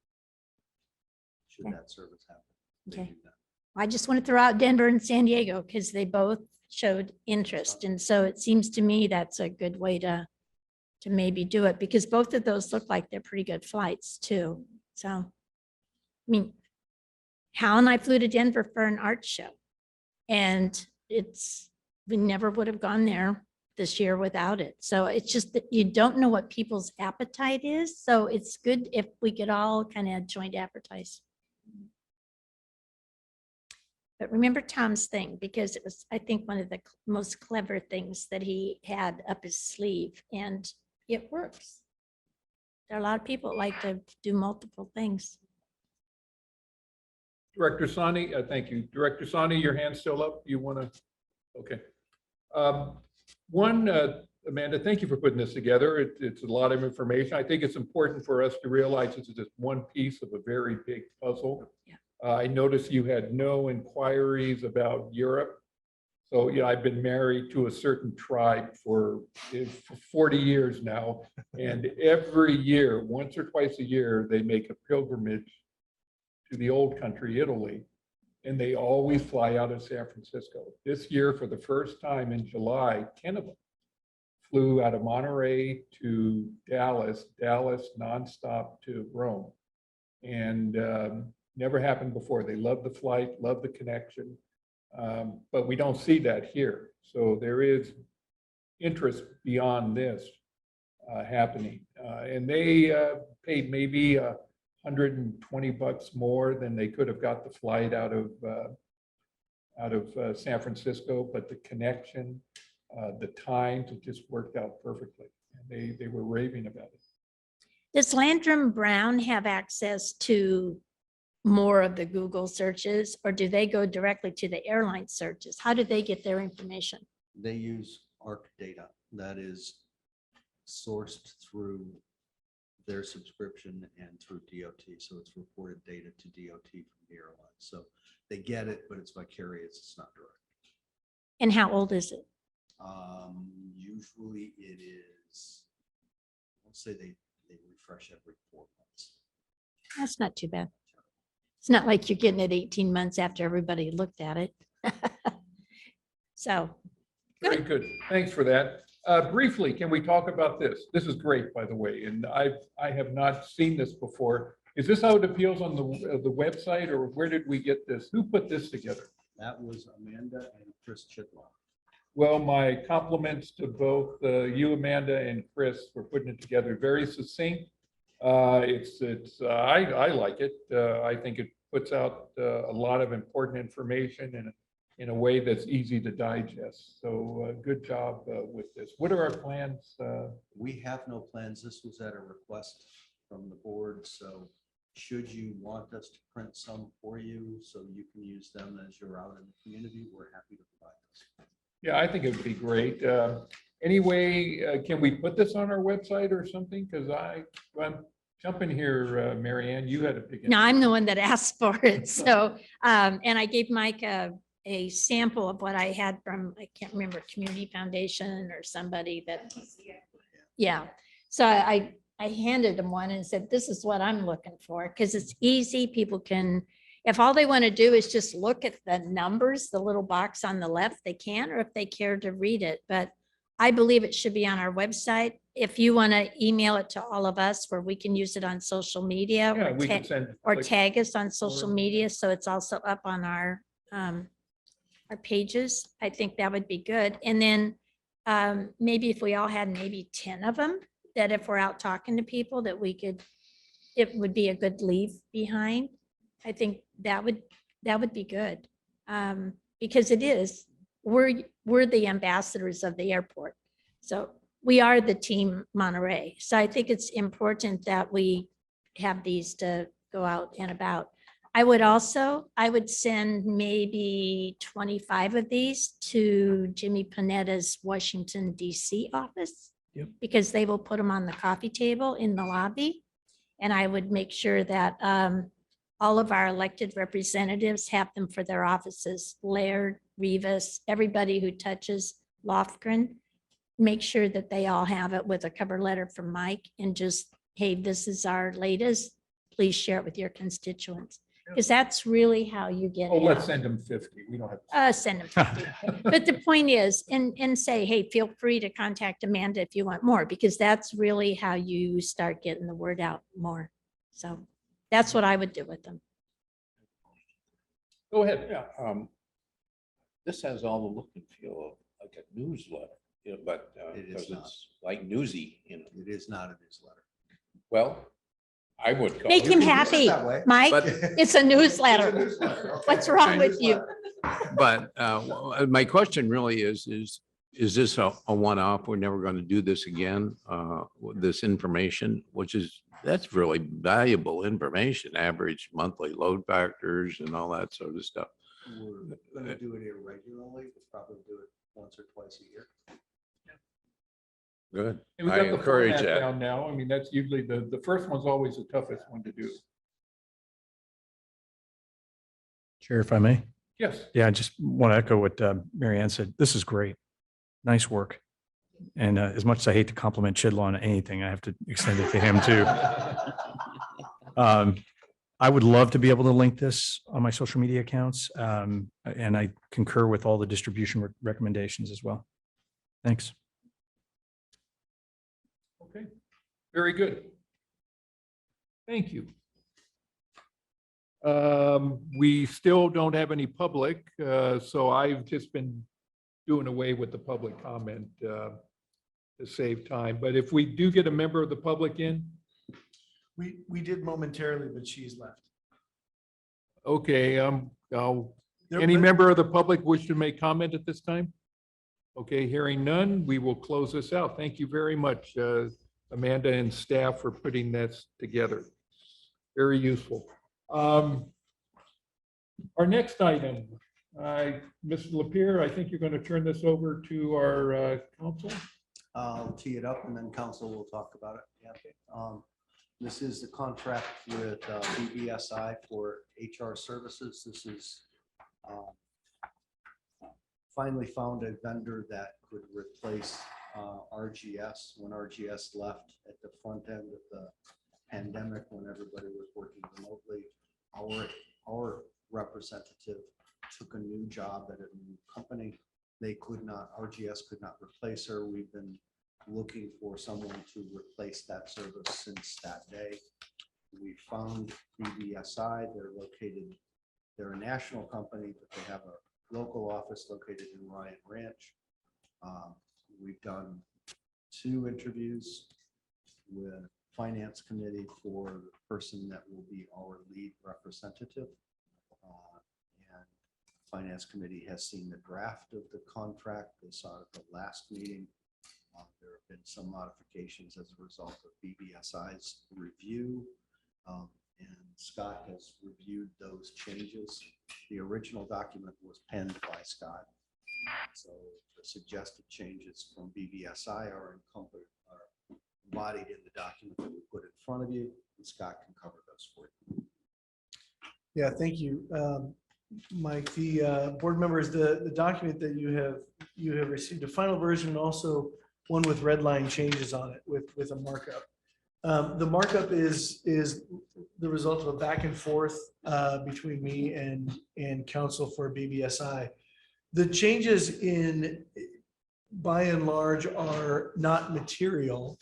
Should
Okay.
that service happen? They
Okay.
do that.
I just want to throw out Denver and San Diego because they both showed interest. And so it seems to me that's a good way to maybe do it, because both of those look like they're pretty good flights too. So, I mean, Hal and I flew to Denver for an art show, and we never would have gone there this year without it. So it's just that you don't know what people's appetite is. So it's good if we could all kind of joint advertise. But remember Tom's thing, because it was, I think, one of the most clever things that he had up his sleeve, and it works. There are a lot of people that like to do multiple things.
Director Sani, thank you. Director Sani, your hand's still up. You want to? Okay. Amanda, thank you for putting this together. It's a lot of information. I think it's important for us to realize this is just one piece of a very big puzzle.
Yeah.
I noticed you had no inquiries about Europe. So, I've been married to a certain tribe for 40 years now. And every year, once or twice a year, they make a pilgrimage to the old country, Italy. And they always fly out of San Francisco. This year, for the first time in July, 10 of them flew out of Monterey to Dallas nonstop to Rome. And never happened before. They love the flight, love the connection. But we don't see that here. So there is interest beyond this happening. And they paid maybe $120 more than they could have got the flight out of out of San Francisco, but the connection, the times, it just worked out perfectly. And they were raving about it.
Does Landrum Brown have access to more of the Google searches, or do they go directly to the airline searches? How do they get their information?
They use ARC data that is sourced through their subscription and through DOT. So it's reported data to DOT from the airline. So they get it, but it's vicarious. It's not direct.
And how old is it?
Usually it is, I'll say they refresh every 4 months.
That's not too bad. It's not like you're getting it 18 months after everybody looked at it. So.
Very good. Thanks for that. Briefly, can we talk about this? This is great, by the way, and I have not seen this before. Is this how it appeals on the website, or where did we get this? Who put this together?
That was Amanda and Chris Chitlaw.
Well, my compliments to both you, Amanda, and Chris for putting it together. Very succinct. I like it. I think it puts out a lot of important information in a way that's easy to digest. So good job with this. What are our plans?
We have no plans. This was at a request from the board. So should you want us to print some for you so you can use them as you're out in the community, we're happy to provide those.
Yeah, I think it would be great. Anyway, can we put this on our website or something? Because I'm jumping here, Mary Ann, you had a big.
No, I'm the one that asked for it. So, and I gave Mike a sample of what I had from, I can't remember, Community Foundation or somebody that, yeah. So I handed him one and said, this is what I'm looking for, because it's easy. People can, if all they want to do is just look at the numbers, the little box on the left, they can, or if they care to read it. But I believe it should be on our website. If you want to email it to all of us where we can use it on social media,
Yeah, we can send.
or
like,
tag us on social media, so it's also up on our pages. I think that would be good. And then maybe if we all had maybe 10 of them, that if we're out talking to people, that we could, it would be a good leave behind. I think that would be good. Because it is, we're the ambassadors of the airport. So we are the team Monterey. So I think it's important that we have these to go out and about. I would send maybe 25 of these to Jimmy Panetta's Washington DC office.
Yep.
Because they will put them on the coffee table in the lobby. And I would make sure that all of our elected representatives have them for their offices. Laird, Rivas, everybody who touches Lofgren, make sure that they all have it with a cover letter from Mike and just, hey, this is our latest. Please share it with your constituents. Because that's really how you get
Oh,
it
let's
out.
send them 50. We don't have.
Send them 50. But the point is, and say, hey, feel free to contact Amanda if you want more, because that's really how you start getting the word out more. So that's what I would do with them.
Go ahead.
Yeah, this has all the look and feel of like a newsletter, you know, but
It is
because
not.
it's like newsy, you know.
It is not a newsletter.
Well, I would call
Make
it.
him happy, Mike.
But-
It's a newsletter. What's wrong with you?
But my question really is this a one-off? We're never going to do this again, with this information, that's really valuable information, average monthly load factors and all that sort of stuff.
We're going to do it irregularly. We'll probably do it once or twice a year.
Good.
And we've
I
got the
encourage
format
that.
down now. I mean, that's usually the first one's always the toughest one to do.
Chair, if I may.
Yes.
Yeah, I just want to echo what Mary Ann said. This is great. Nice work. And as much as I hate to compliment Chidlaw on anything, I have to extend it to him too. I would love to be able to link this on my social media accounts. And I concur with all the distribution recommendations as well. Thanks.
Okay, very good. Thank you. We still don't have any public, so I've just been doing away with the public comment to save time. But if we do get a member of the public in,
We did momentarily, but she's left.
okay, I'll Any member of the public wish to make comment at this time? Okay, hearing none, we will close this out. Thank you very much, Amanda and staff, for putting this together. Very useful. Our next item, Mr. Lapierre, I think you're going to turn this over to our council.
I'll tee it up and then council will talk about it. Yeah. This is the contract with BBSI for HR services. This is finally found a vendor that could replace RGS when RGS left at the front end of the pandemic when everybody was working remotely. Our representative took a new job at a new company. They could not, RGS could not replace her. We've been looking for someone to replace that service since that day. We found BBSI. They're a national company, but they have a local office located in Ryan Ranch. We've done 2 interviews with finance committee for the person that will be our lead representative. And finance committee has seen the draft of the contract. They saw it at the last meeting. There have been some modifications as a result of BBSI's review. And Scott has reviewed those changes. The original document was penned by Scott. So the suggested changes from BBSI are embodied in the document that we put in front of you, and Scott can cover those for you.
Yeah, thank you, Mike. The board members, the document that you have received a final version, and also one with red line changes on it with a markup. The markup is the result of a back and forth between me and counsel for BBSI. The changes by and large are not material.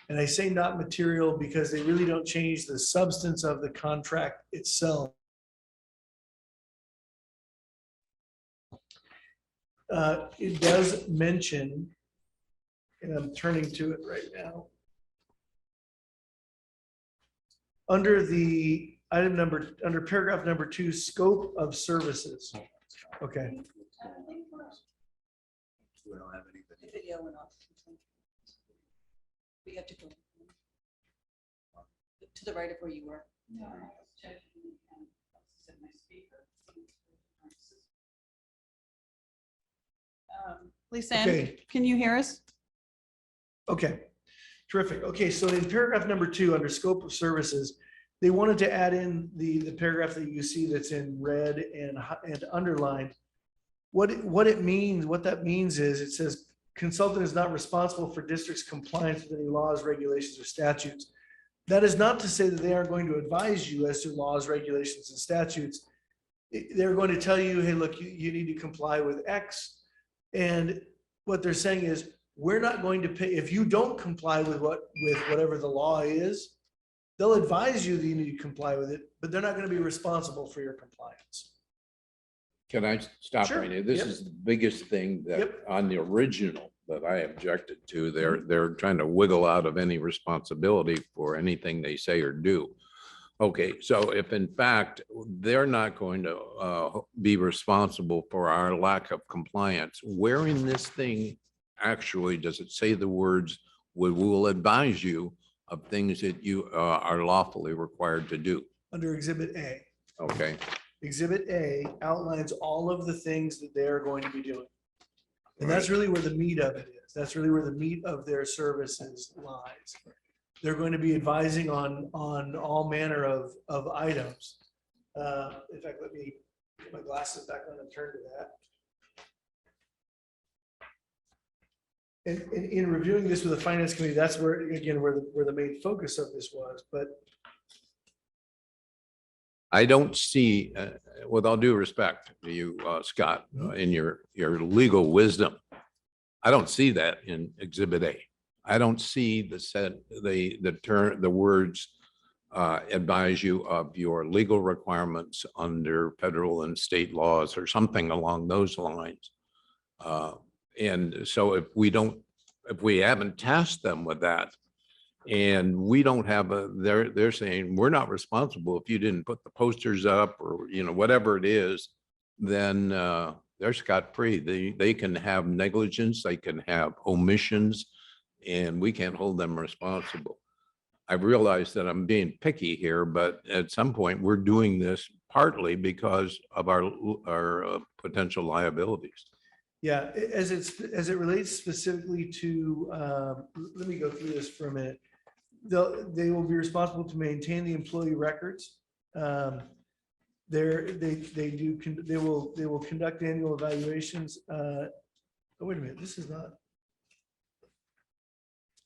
And I say not material because they really don't change the substance of the contract itself. It does mention, and I'm turning to it right now, under the item under paragraph number 2, scope of services. Okay.
We don't have anybody.
Video went off. We have to go to the right of where you were.
Liaison,
Okay.
can you hear us?
Okay, terrific. Okay, so in paragraph number 2, under scope of services, they wanted to add in the paragraph that you see that's in red and underlined. What that means is it says consultant is not responsible for district's compliance with any laws, regulations, or statutes. That is not to say that they aren't going to advise you as to laws, regulations, and statutes. They're going to tell you, hey, look, you need to comply with X. And what they're saying is, we're not going to pay, if you don't comply with whatever the law is, they'll advise you that you need to comply with it, but they're not going to be responsible for your compliance.
Can I stop
Sure.
right here? This
Yep.
is the biggest thing that
Yep.
on the original that I objected to. They're trying to wiggle out of any responsibility for anything they say or do. Okay, so if in fact they're not going to be responsible for our lack of compliance, where in this thing actually does it say the words, we will advise you of things that you are lawfully required to do?
Under Exhibit A.
Okay,
Exhibit A outlines all of the things that they're going to be doing. And that's really where the meat of it is. That's really where the meat of their services lies. They're going to be advising on all manner of items. In fact, let me get my glasses back on and turn to that. And in reviewing this with the finance committee, that's where, again, where the main focus of this was. But
I don't see, with all due respect to you, Scott, in your legal wisdom, I don't see that in Exhibit A. I don't see the words advise you of your legal requirements under federal and state laws or something along those lines. And so if we haven't tasked them with that, and we don't have they're saying we're not responsible if you didn't put the posters up or, whatever it is, then they're scot-free. They can have negligence, they can have omissions, and we can't hold them responsible. I realize that I'm being picky here, but at some point, we're doing this partly because of our potential liabilities.
Yeah, as it relates specifically to, let me go through this for a minute. They will be responsible to maintain the employee records. They will conduct annual evaluations. Oh, wait a minute, this is not.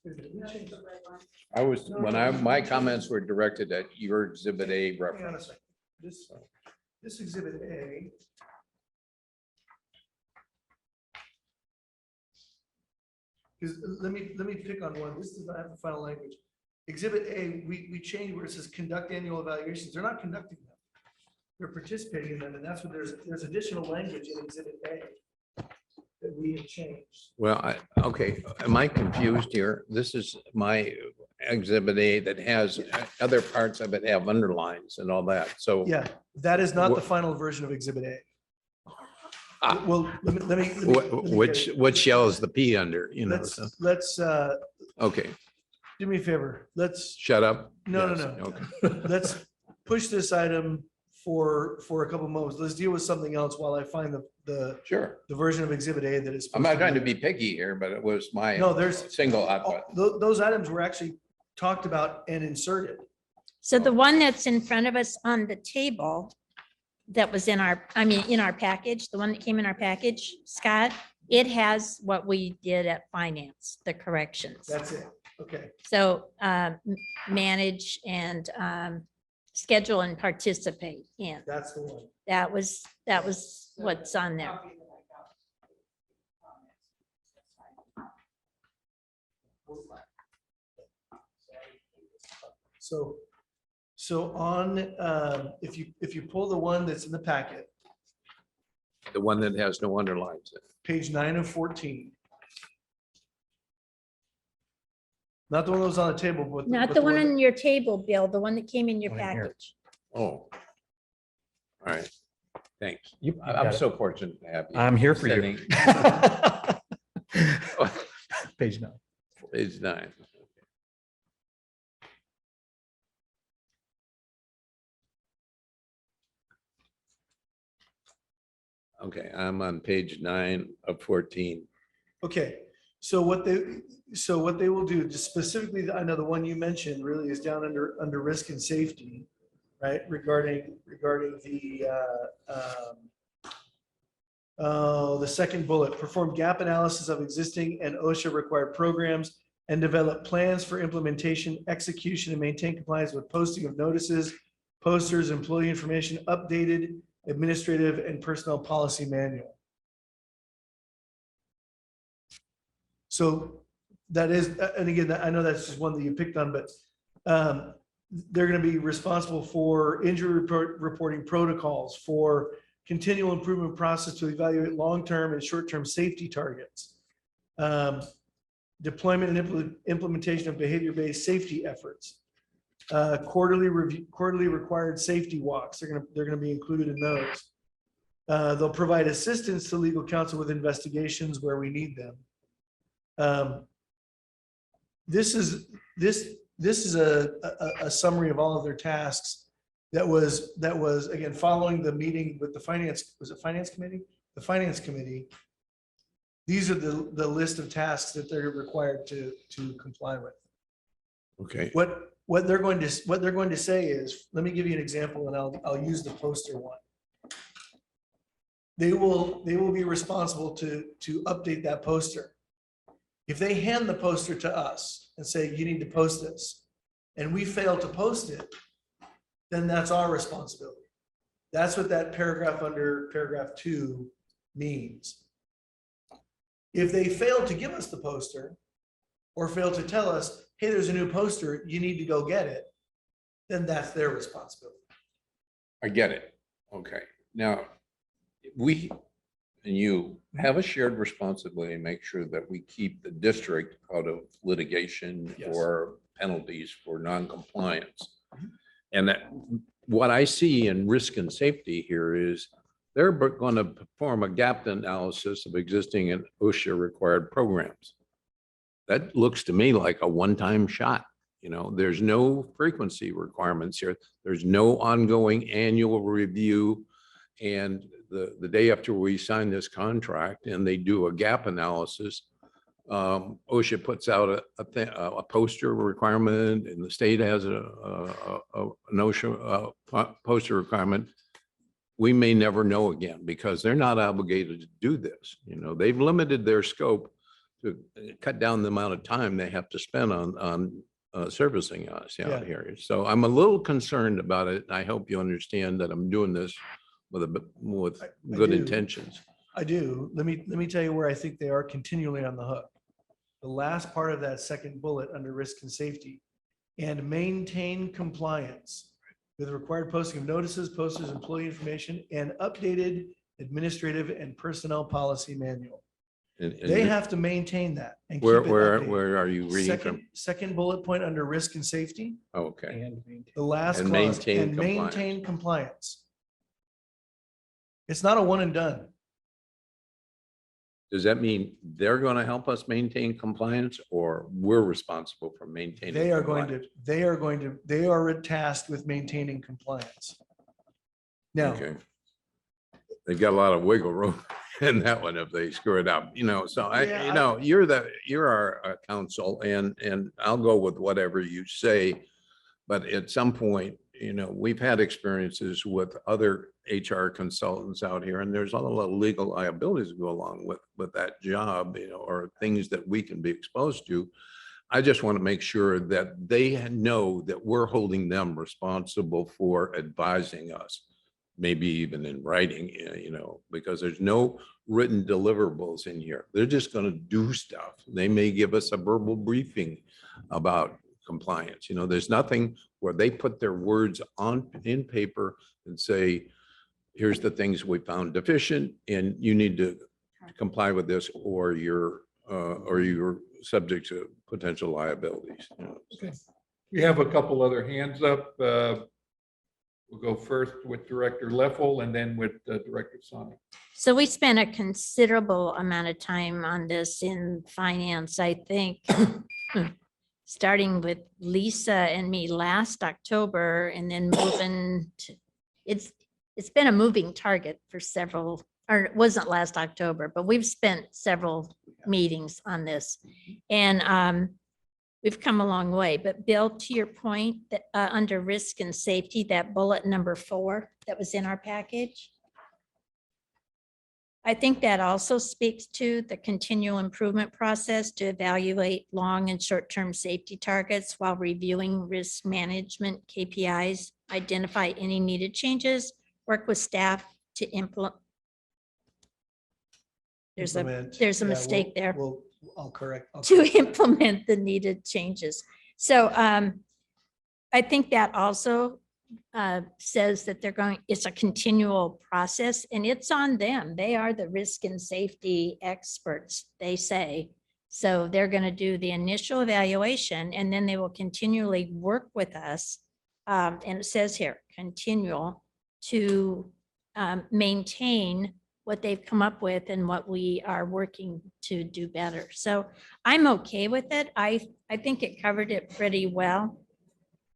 Wait a minute, we changed it.
My comments were directed at your Exhibit A
Hang on a
reference.
second. This Exhibit A. Because let me pick on one. This does not have the final language. Exhibit A, we changed where it says conduct annual evaluations. They're not conducting them. They're participating in them, and that's what there's additional language in Exhibit A that we have changed.
Well, okay, am I confused here? This is my Exhibit A that has other parts of it have underlines and all that. So
Yeah, that is not the final version of Exhibit A.
Ah.
Well, let me get it.
which shell is the P under, you know? so-
Let's
Okay,
do me a favor. Let's,
shut up.
no.
Yes, okay.
let's push this item for a couple moments. Let's deal with something else while I find the
Sure.
version of Exhibit A that is.
I'm not
supposed
trying to be picky here, but it was my
No, there's-
single hot
Oh,
button.
those items were actually talked about and inserted.
So the one that's in front of us on the table that was in our package, the one that came in our package, Scott, it has what we did at finance, the corrections.
That's it. Okay.
So manage and schedule and participate in.
That's the one.
That was what's on there.
So on, if you pull the one that's in the packet,
The one that has no underlines.
page 9 of 14. Not the one that was on the table, but.
Not
but
the one
that-
on your table, Bill, the one that came in your
One in here.
package.
Oh. All right, thanks.
You
I'm
got it.
so fortunate to have you.
I'm here for you.
Sitting-
Page 9.
Page 9. Okay, I'm on page 9 of 14.
Okay, so what they will do, just specifically, I know the one you mentioned really is down under risk and safety, right? Regarding the second bullet, perform gap analysis of existing and OSHA required programs and develop plans for implementation, execution, and maintain compliance with posting of notices, posters, employee information, updated administrative and personnel policy manual. So that is, and again, I know that's just one that you picked on, but they're going to be responsible for injury reporting protocols, for continual improvement process to evaluate long-term and short-term safety targets, deployment and implementation of behavior-based safety efforts, quarterly required safety walks. They're going to be included in those. They'll provide assistance to legal counsel with investigations where we need them. This is a summary of all of their tasks that was again following the meeting with the finance, was it finance committee? The finance committee. These are the list of tasks that they're required to comply with.
Okay,
What they're going to say is, let me give you an example, and I'll use the poster one. They will be responsible to update that poster. If they hand the poster to us and say, you need to post this, and we fail to post it, then that's our responsibility. That's what that paragraph under paragraph 2 means. If they fail to give us the poster or fail to tell us, hey, there's a new poster, you need to go get it, then that's their responsibility.
I get it. Okay, now, we and you have a shared responsibility to make sure that we keep the district out of litigation
Yes.
or penalties for noncompliance. And that what I see in risk and safety here is they're going to perform a gap analysis of existing and OSHA required programs. That looks to me like a one-time shot. You know, there's no frequency requirements here. There's no ongoing annual review. And the day after we sign this contract and they do a gap analysis, OSHA puts out a poster requirement, and the state has an OSHA poster requirement. We may never know again because they're not obligated to do this. You know, they've limited their scope to cut down the amount of time they have to spend on servicing us out here. So I'm a little concerned about it. I hope you understand that I'm doing this with good
do.
intentions.
I do. Let me tell you where I think they are continually on the hook. The last part of that second bullet under risk and safety, and maintain compliance with the required posting of notices, posters, employee information, and updated administrative and personnel policy manual.
And
They have to maintain that. And keep
where
it updated.
where are you reading from?
Second bullet point under risk and safety,
Okay.
the last
And
clause,
maintain
and maintain compliance. It's not a one and done.
Does that mean they're going to help us maintain compliance, or we're responsible for maintaining?
They are going
compliance?
they are tasked with maintaining compliance. Now,
Okay. They've got a lot of wiggle room in that one if they screw it up, you know, so you're our counsel, and I'll go with whatever you say. But at some point, you know, we've had experiences with other HR consultants out here, and there's a lot of legal liabilities that go along with that job, you know, or things that we can be exposed to. I just want to make sure that they know that we're holding them responsible for advising us, maybe even in writing, you know, because there's no written deliverables in here. They're just going to do stuff. They may give us a verbal briefing about compliance. You know, there's nothing where they put their words in paper and say, here's the things we found deficient and you need to comply with this, or you're subject to potential liabilities. You know.
Okay. We have a couple other hands up. We'll go first with Director Leffel and then with Director Sonic.
So we spent a considerable amount of time on this in finance, I think, starting with Lisa and me last October, and then moving to, it's been a moving target for several, or it wasn't last October, but we've spent several meetings on this. And we've come a long way. But Bill, to your point, that under risk and safety, that bullet number 4 that was in our package, I think that also speaks to the continual improvement process to evaluate long and short-term safety targets while reviewing risk management KPIs, identify any needed changes, work with staff to implement. There's a mistake there.
I'll correct.
To implement the needed changes. So I think that also says that it's a continual process, and it's on them. They are the risk and safety experts, they say. So they're going to do the initial evaluation, and then they will continually work with us. And it says here, continual, to maintain what they've come up with and what we are working to do better. So I'm okay with it. I think it covered it pretty well.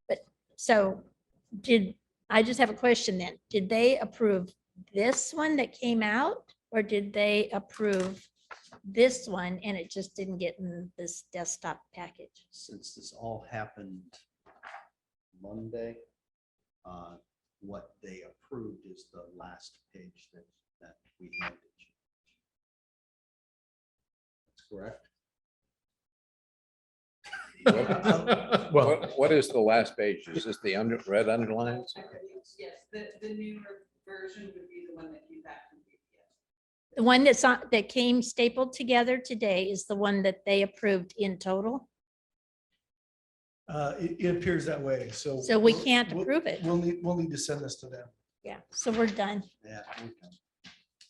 But so I just have a question then. Did they approve this one that came out, or did they approve this one and it just didn't get in this desktop package?
Since this all happened Monday, what they approved is the last page that we handed you. That's correct.
What is the last page? Is this the red underlines?
Yes, the new version would be the one that came back from PPS.
The one that's on, that came stapled together today is the one that they approved in total.
It appears that way, so.
So we can't approve it.
We'll need to send this to them.
Yeah, so we're done.
Yeah. Okay.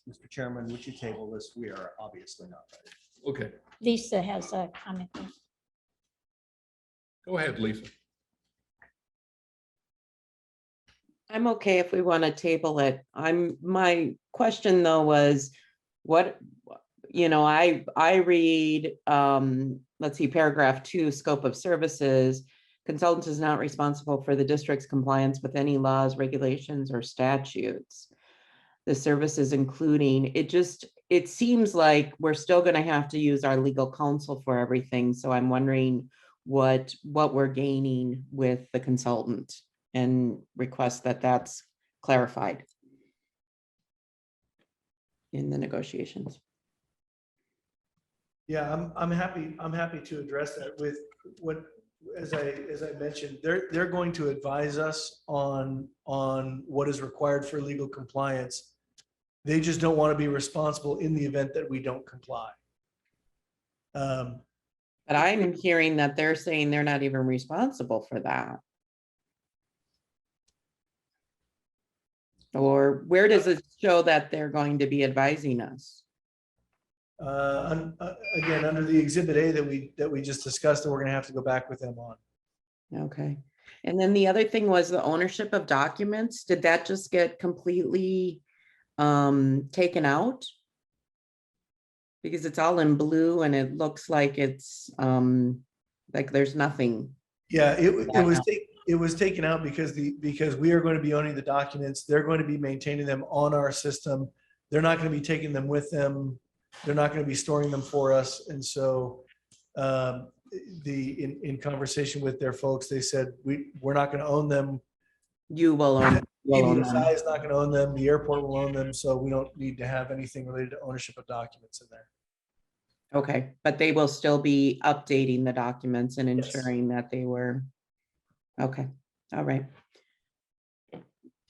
Mr. Chairman, would you table this? We are obviously not ready.
Okay,
Lisa has a comment.
go ahead, Lisa.
I'm okay if we want to table it. My question though was, what, I read, let's see, paragraph 2, scope of services. Consultant is not responsible for the district's compliance with any laws, regulations, or statutes. The services including, it seems like we're still going to have to use our legal counsel for everything. So I'm wondering what we're gaining with the consultant, and request that that's clarified in the negotiations.
Yeah, I'm happy to address that with what, as I mentioned, they're going to advise us on what is required for legal compliance. They just don't want to be responsible in the event that we don't comply.
But I'm hearing that they're saying they're not even responsible for that. Or where does it show that they're going to be advising us?
Again, under the exhibit A that we just discussed, that we're gonna have to go back with them on.
Okay. And then the other thing was the ownership of documents. Did that just get completely taken out? Because it's all in blue and it looks like it's like there's nothing.
Yeah, it was taken out because we are going to be owning the documents. They're going to be maintaining them on our system. They're not going to be taking them with them. They're not going to be storing them for us. And so in conversation with their folks, they said, we're not going to own them.
You will own them.
ABSI is not going to own them. The airport will own them. So we don't need to have anything related to ownership of documents in there.
Okay, but they will still be updating the documents and
Yes.
ensuring that they were, okay, all right.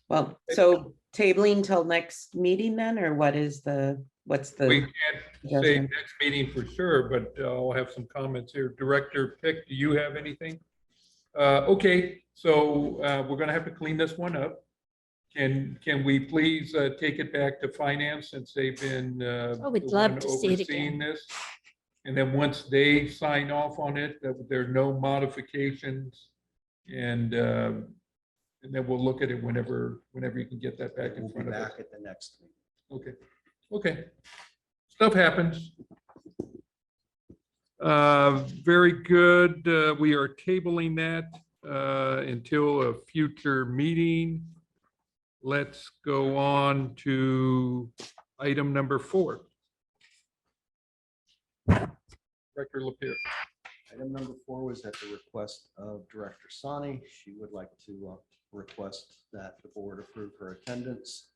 Well, so tabling till next meeting then, or what's the?
We can't say
suggestion?
next meeting for sure, but I'll have some comments here. Director Pick, do you have anything? Okay, so we're gonna have to clean this one up. Can we please take it back to finance since they've been
we'd
the
love
one
to see it
overseeing
again.
this? And then once they sign off on it, that there are no modifications, and then we'll look at it whenever you can get that back in
We'll be
front of us.
back at the next meeting.
Okay. Stuff happens. Very good. We are tabling that until a future meeting. Let's go on to item number 4. Director Lapierre.
Item number 4 was at the request of Director Sani. She would like to request that the board approve her attendance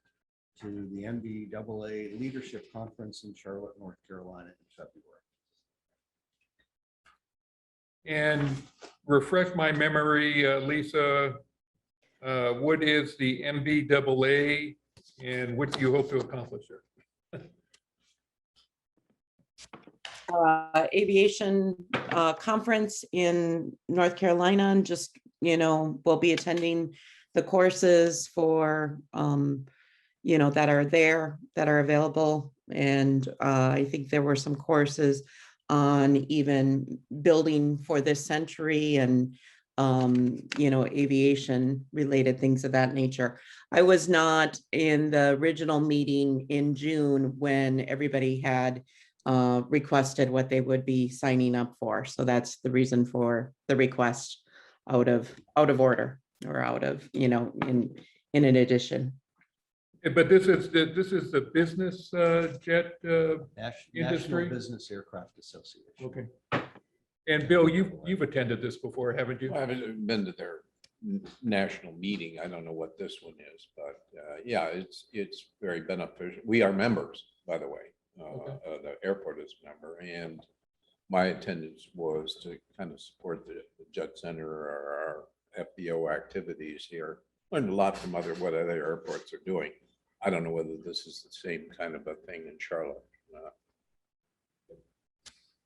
to the MBAA Leadership Conference in Charlotte, North Carolina in February.
And refresh my memory, Lisa, what is the MBAA and what do you hope to accomplish there?
Aviation conference in North Carolina, and just, we'll be attending the courses for, that are there, that are available. And I think there were some courses on even building for this century and, aviation related things of that nature. I was not in the original meeting in June when everybody had requested what they would be signing up for. So that's the reason for the request out of order, or out of, in an addition.
But this is the business jet
National
industry?
Business Aircraft Association.
Okay. And Bill, you've attended this before, haven't you?
I haven't been to their national meeting. I don't know what this one is, but yeah, it's very beneficial. We are members, by the way. The airport is a member, and my attendance was to kind of support the Jet Center or our FBO activities here. Learned a lot from what other airports are doing. I don't know whether this is the same kind of a thing in Charlotte.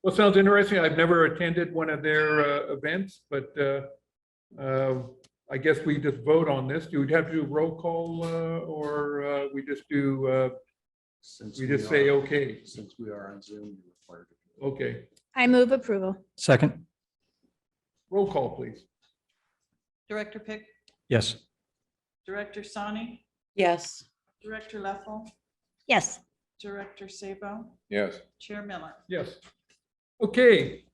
Well, sounds interesting. I've never attended one of their events, but I guess we just vote on this. Do we have to do a roll call or we just do, we just say, okay?
Since we are on Zoom, you're required to.
Okay.
I move approval.
Director Sani,
Yes.
Director Leffel,
Yes,
Director Sabo,
Yes.
Chair Miller.
Yes. Okay.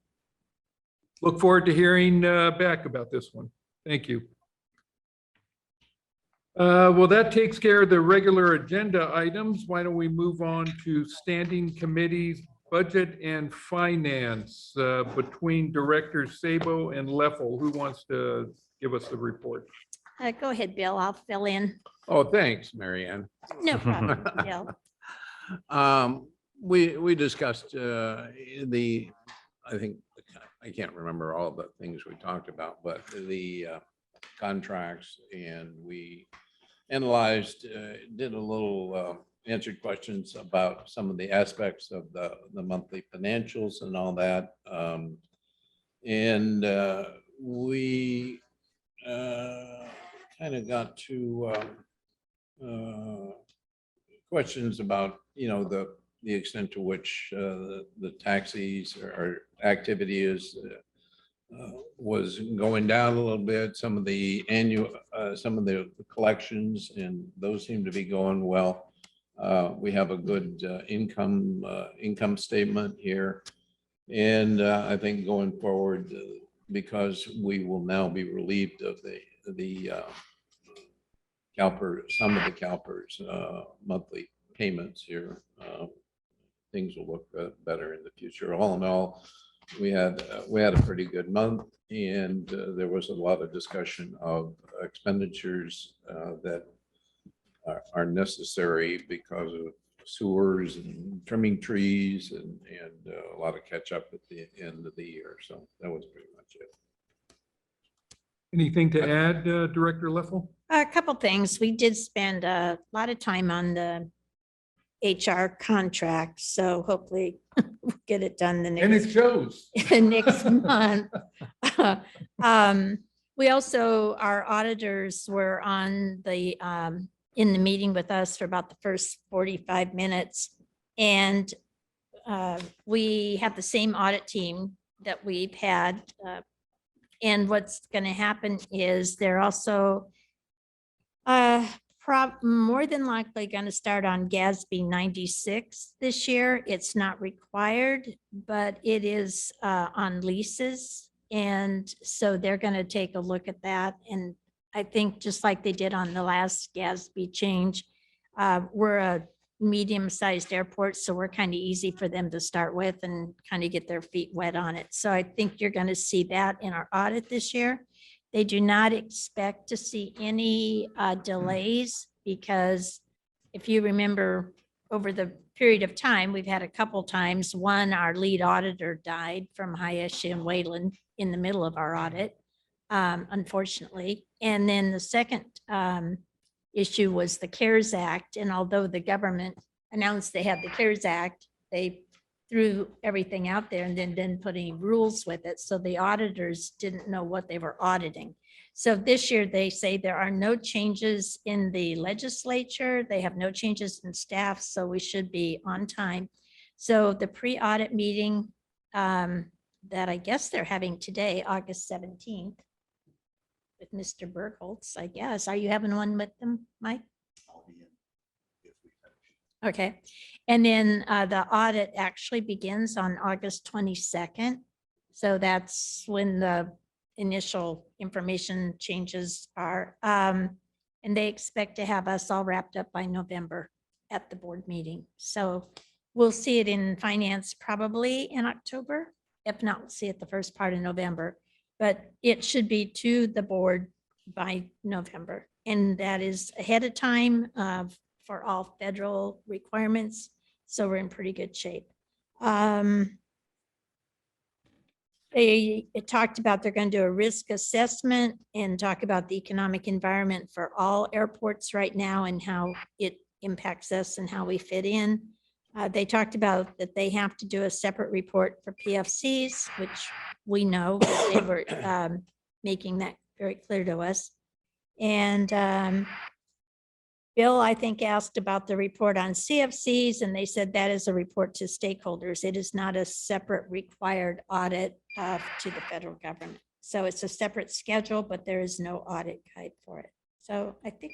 Look forward to hearing back about this one. Thank you. Well, that takes care of the regular agenda items. Why don't we move on to standing committees, budget and finance, between Directors Sabo and Leffel. Who wants to give us the report?
go ahead, Bill. I'll fill in.
Oh, thanks, Mary Ann.
No problem, Bill.
We discussed I think, I can't remember all the things we talked about, but the contracts, and we analyzed, did a little, answered questions about some of the aspects of the monthly financials and all that. And we kind of got to questions about, the extent to which the taxis or activity was going down a little bit. Some of the some of the collections, and those seem to be going well. We have a good income statement here. And I think going forward, because we will now be relieved of the CalPERS, some of the CalPERS monthly payments here, things will look better in the future. All in all, we had a pretty good month, and there was a lot of discussion of expenditures that are necessary because of sewers and trimming trees and a lot of catch up at the end of the year. So that was pretty much it.
Anything to add, Director Leffel?
A couple things. We did spend a lot of time on the HR contract, so hopefully we'll get it done the
And it
next
shows.
next month. We also, our auditors were on the in the meeting with us for about the first 45 minutes. And we have the same audit team that we've had. And what's going to happen is they're also more than likely going to start on GASB 96 this year. It's not required, but it is on leases. And so they're going to take a look at that. And I think just like they did on the last GASB change, we're a medium-sized airport, so we're kind of easy for them to start with and kind of get their feet wet on it. So I think you're going to see that in our audit this year. They do not expect to see any delays, because if you remember, over the period of time, we've had a couple times. One, our lead auditor died from Hayesh and Wayland in the middle of our audit, unfortunately. And then the second issue was the CARES Act. And although the government announced they had the CARES Act, they threw everything out there and then didn't put any rules with it. So the auditors didn't know what they were auditing. So this year they say there are no changes in the legislature. They have no changes in staff, so we should be on time. So the pre-audit meeting that I guess they're having today, August 17th, with Mr. Bergholtz, I guess. Are you having one with them, Mike? Okay. And then the audit actually begins on August 22nd. So that's when the initial information changes are. And they expect to have us all wrapped up by November at the board meeting. So we'll see it in finance probably in October. If not, we'll see it the first part of November. But it should be to the board by November. And that is ahead of time for all federal requirements. So we're in pretty good shape. They talked about they're going to do a risk assessment and talk about the economic environment for all airports right now and how it impacts us and how we fit in. They talked about that they have to do a separate report for PFCs, which we know that they were making that very clear to us. And Bill, I think, asked about the report on CFCs, and they said that is a report to stakeholders. It is not a separate required audit to the federal government. So it's a separate schedule, but there is no audit guide for it. So I think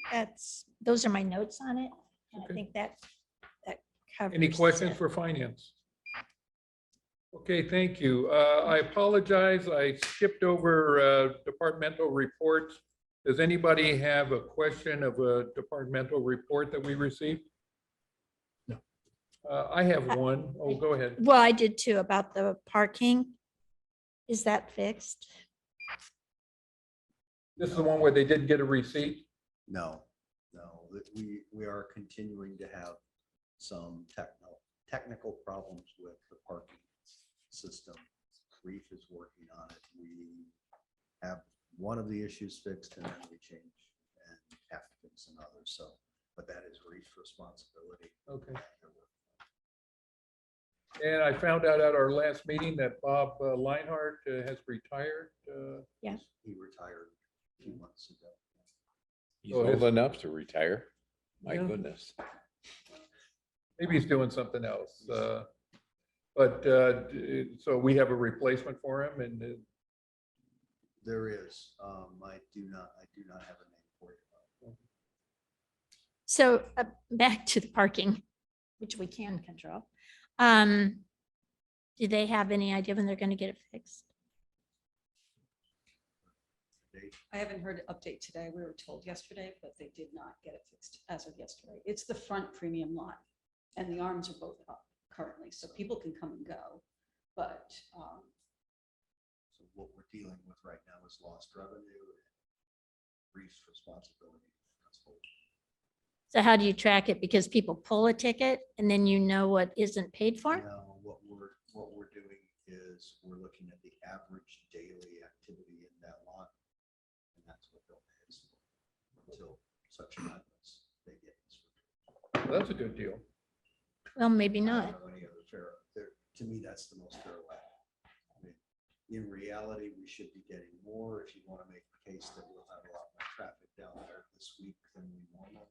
those are my notes on it. And I
Okay.
think that covers.
Any questions
it.
for finance? Okay, thank you. I apologize. I skipped over departmental reports. Does anybody have a question of a departmental report that we received?
No.
I have one. Oh, go ahead.
Well, I did too about the parking. Is that fixed?
This is the one where they didn't get a receipt?
No, we are continuing to have some technical problems with the parking system. Reef is working on it. We have one of the issues fixed and then we change and have to fix another. So, but that is Reef's responsibility.
Okay. And I found out at our last meeting that Bob Leinhardt has retired.
Yeah.
He retired a few months ago.
He's
So his-
old enough to retire. My
Yeah.
goodness.
Maybe he's doing something else. But so we have a replacement for him and
There is, I do not have a name for you.
So back to the parking, which we can control. Do they have any idea when they're going to get it fixed?
I haven't heard an update today. We were told yesterday, but they did not get it fixed as of yesterday. It's the front premium lot and the arms are both up currently, so people can come and go. But
So what we're dealing with right now is lost revenue and Reef's responsibility.
So how do you track it? Because people pull a ticket and then you know what isn't paid for?
Now, what we're doing is we're looking at the average daily activity in that lot. And that's what they'll pay us for until such time as they get this.
well, that's a good deal.
Well, maybe
I
not.
don't know any other fair, to me, that's the most fair way. I mean, in reality, we should be getting more. If you want to make the case that we'll have a lot more traffic down there this week than we normally.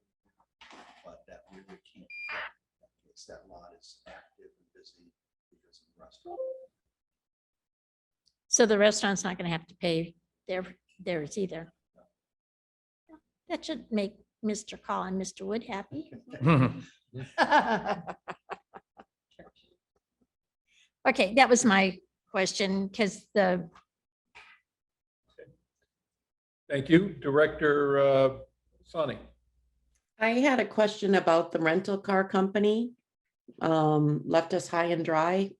But that really can't be that case. That lot is active and busy because of the restaurant.
So the restaurant's not going to have to pay theirs either. That should make Mr. Call and Mr. Wood happy. Okay, that was my question because
Thank you. Director Sonny.
I had a question about the rental car company. Left us high and dry.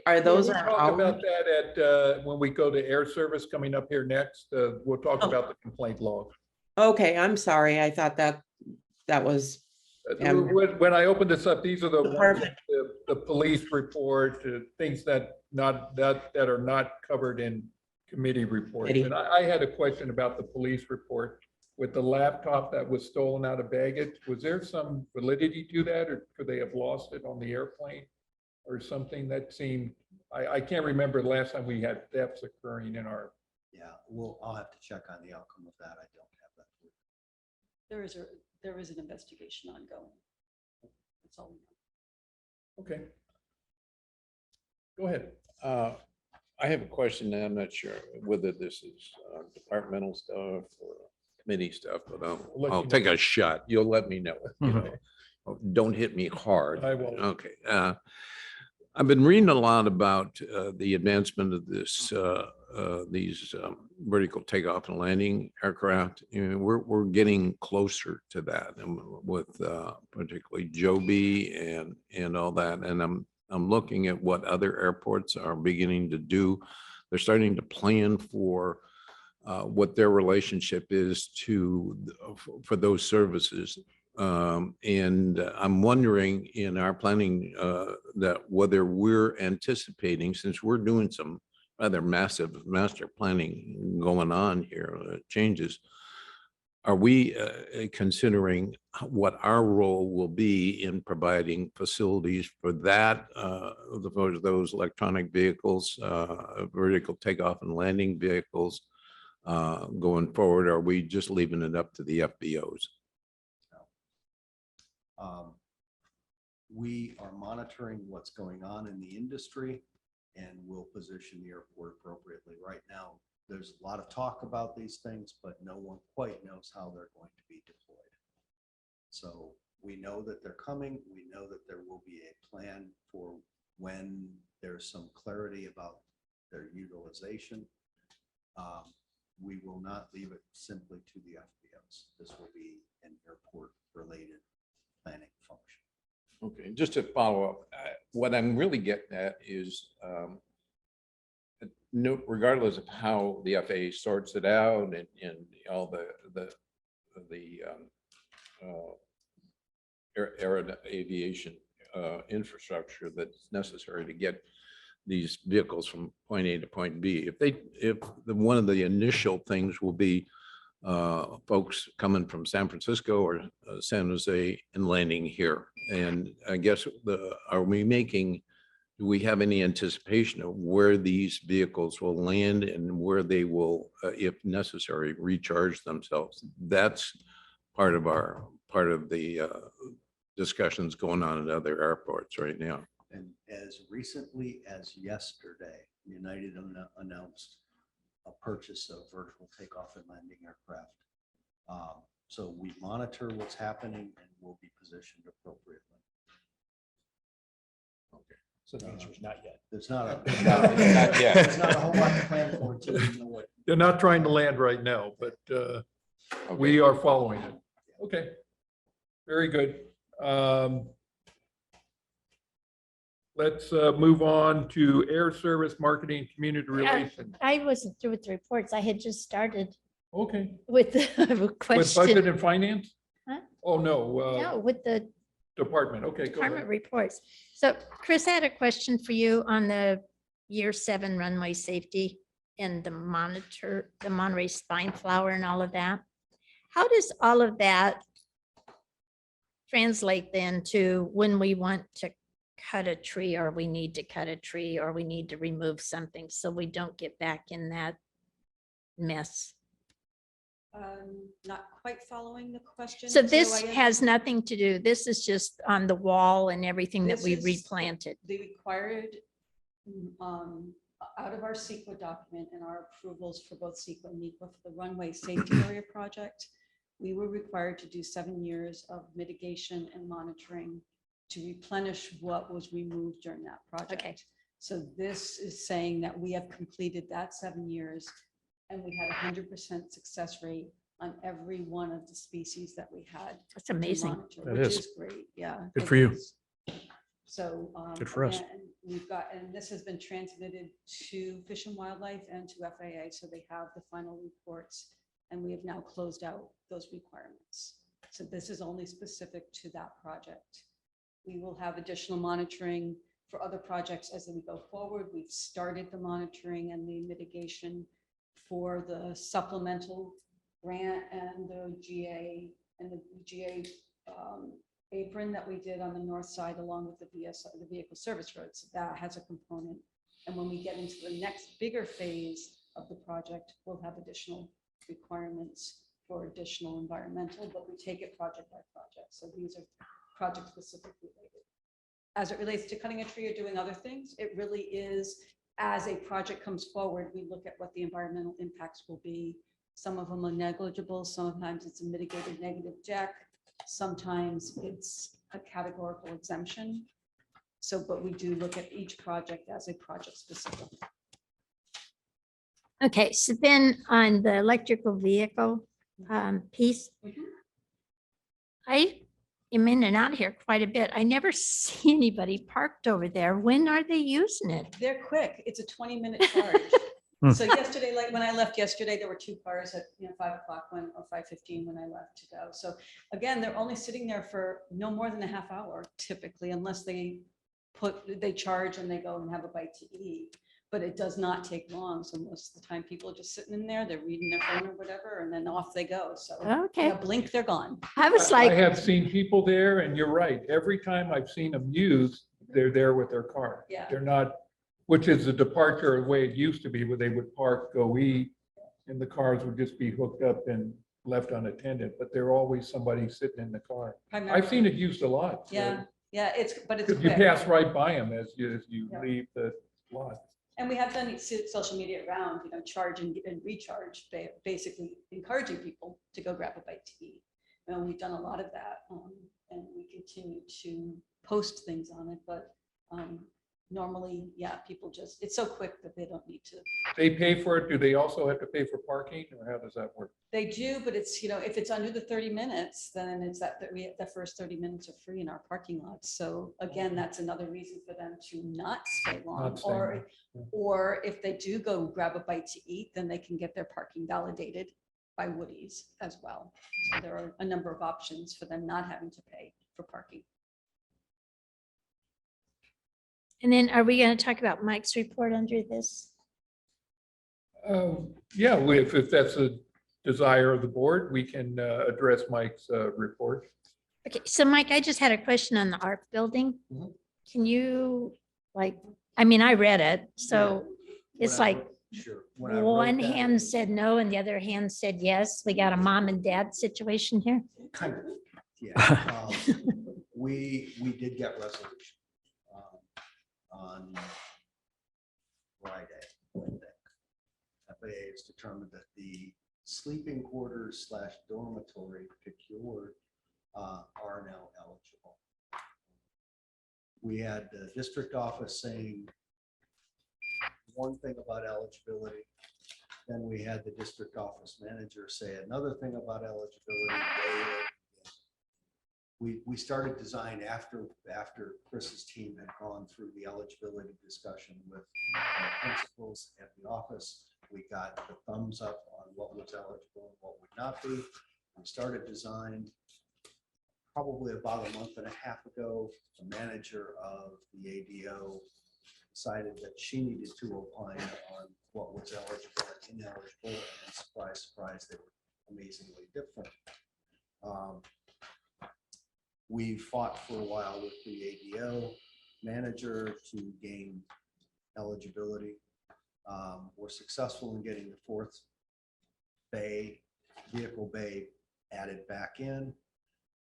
Are those
We'll
our
talk about
hours?
that at when we go to air service coming up here next. We'll talk
Oh.
about the complaint log.
Okay, I'm sorry. I thought that was,
When I opened this up, these are the ones,
Perfect.
the police report, things that are not covered in committee reports.
Committee.
And I had a question about the police report with the laptop that was stolen out of baggage. Was there some validity to that, or could they have lost it on the airplane or something? That seemed, I can't remember the last time we had thefts occurring in our.
Yeah, I'll have to check on the outcome of that. I don't have that.
there is an investigation ongoing. That's all we know.
Okay. Go ahead.
I have a question, and I'm not sure whether this is departmental stuff or committee stuff, but
let
I'll
you
take a shot. You'll let me know. You know. Don't hit me hard.
I won't.
Okay. I've been reading a lot about the advancement of these vertical takeoff and landing aircraft. You know, we're getting closer to that, and with particularly Joby and all that. And I'm looking at what other airports are beginning to do. They're starting to plan for what their relationship is for those services. And I'm wondering in our planning that whether we're anticipating, since we're doing some rather massive master planning going on here, changes, are we considering what our role will be in providing facilities for that, those electronic vehicles, vertical takeoff and landing vehicles going forward? Are we just leaving it up to the FBOs?
We are monitoring what's going on in the industry and will position the airport appropriately. Right now, There's a lot of talk about these things, but no one quite knows how they're going to be deployed. So we know that they're coming. We know that there will be a plan for when there's some clarity about their utilization. We will not leave it simply to the FBOs. This will be an airport-related planning function.
Okay, just to follow up, what I'm really getting at is, no, regardless of how the FAA sorts it out and all the aviation infrastructure that's necessary to get these vehicles from point A to point B. One of the initial things will be folks coming from San Francisco or San Jose and landing here. And I guess do we have any anticipation of where these vehicles will land and where they will, if necessary, recharge themselves? That's part of the discussions going on at other airports right now.
And as recently as yesterday, United announced a purchase of vertical takeoff and landing aircraft. So we monitor what's happening and will be positioned appropriately.
Okay.
So the answer is not yet.
There's not a,
Not yet.
there's not a whole lot to plan for until we know what.
They're not trying to land right now, but we are following it. Okay, very good. Let's move on to air service marketing, community relations.
I wasn't through with the reports. I had just started
Okay,
with the
with budget
question.
and finance?
Huh?
Oh, no,
No, with the
department. Okay, go
department
ahead.
reports. So Chris, I had a question for you on the year 7 runway safety and the Monterey spine flower and all of that. How does all of that translate then to when we want to cut a tree, or we need to cut a tree, or we need to remove something so we don't get back in that mess?
Not quite following the question.
So this
I
has nothing to do, this is just on the wall and everything that
This
we
is
replanted.
The required, out of our CEQA document and our approvals for both CEQA and NEQA for the runway safety area project, we were required to do 7 years of mitigation and monitoring to replenish what was removed during that project.
Okay.
So this is saying that we have completed that 7 years and we had 100% success rate on every one of the species that we had.
That's
to
amazing.
monitor,
That
which
is.
is great, yeah.
Good
it
for you.
is. So.
Good for us.
And and this has been transmitted to Fish and Wildlife and to FAA, so they have the final reports, and we have now closed out those requirements. So this is only specific to that project. We will have additional monitoring for other projects as we go forward. We've started the monitoring and the mitigation for the supplemental grant and the GA apron that we did on the north side along with the the vehicle service roads. That has a component. And when we get into the next bigger phase of the project, we'll have additional requirements for additional environmental, but we take it project by project. So these are project specific related. As it relates to cutting a tree or doing other things, it really is, as a project comes forward, we look at what the environmental impacts will be. Some of them are negligible. Sometimes it's a mitigated negative deck. Sometimes it's a categorical exemption. So, but we do look at each project as a project specific.
Okay, so then on the electrical vehicle piece,
Mhm.
I am in and out here quite a bit. I never see anybody parked over there. When are they using it?
They're quick. It's a 20-minute charge. So yesterday, like when I left yesterday, there were 2 cars at 5 o'clock or 5:15 when I left to go. So again, they're only sitting there for no more than a half hour typically, unless they charge and they go and have a bite to eat. But it does not take long. So most of the time people are just sitting in there, they're reading their phone or whatever, and then off they go. So
Okay,
in a blink, they're gone.
I was
I
like,
have seen people there, and you're right. Every time I've seen them used, they're there with their car.
Yeah.
They're not, which is the departure of the way it used to be, where they would park, go eat, and the cars would just be hooked up and left unattended, but there always somebody sitting in the car. I've seen it used a lot. so-
Yeah, yeah, but it's
Because you
quick.
pass right by them as you
Yeah.
leave the lot.
And we have done social media around, charge and recharge, basically encouraging people to go grab a bite to eat. And we've done a lot of that, and we continue to post things on it, but normally, yeah, people just, it's so quick that they don't need to.
They pay for it. Do they also have to pay for parking, or how does that work?
They do, but it's, if it's under the 30 minutes, then it's that the first 30 minutes are free in our parking lots. So again, that's another reason for them to not stay long.
Not stay
Or,
long.
or if they do go grab a bite to eat, then they can get their parking validated by Woody's as well. So there are a number of options for them not having to pay for parking.
And then are we going to talk about Mike's report under this?
Yeah, if that's a desire of the board, we can address Mike's report.
Okay, so Mike, I just had a question on the ARP building.
Mhm.
Can you, I read it, so it's
When I
like
wrote- Sure. When I wrote
one
that,
hand
it was
said no and the other hand said yes. We got a mom and dad situation here.
kind of, yeah. We did get resolution on Friday, I think. FAA has determined that the sleeping quarters / dormitory procured are now eligible. We had the district office saying one thing about eligibility. Then we had the district office manager say another thing about eligibility. We started design after Chris's team had gone through the eligibility discussion with principals at the office. We got the thumbs up on what was eligible and what would not be. We started design probably about a month and a half ago. The manager of the ADO decided that she needed to opine on what was eligible and ineligible, and surprise, surprise, they were amazingly different. We fought for a while with the ADO manager to gain eligibility. We're successful in getting the fourth vehicle bay added back in.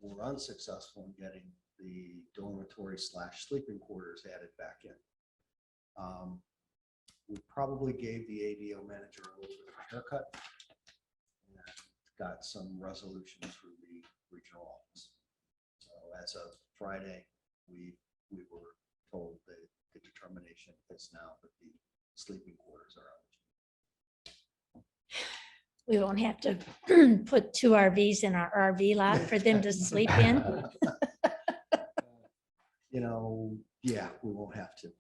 We're unsuccessful in getting the dormitory / sleeping quarters added back in. We probably gave the ADO manager a little bit of a haircut and got some resolution through the regional office. So as of Friday, we were told that the determination is now that the sleeping quarters are eligible.
We won't have to put 2 RVs in our RV lot for them to sleep in.
Yeah, we won't have to.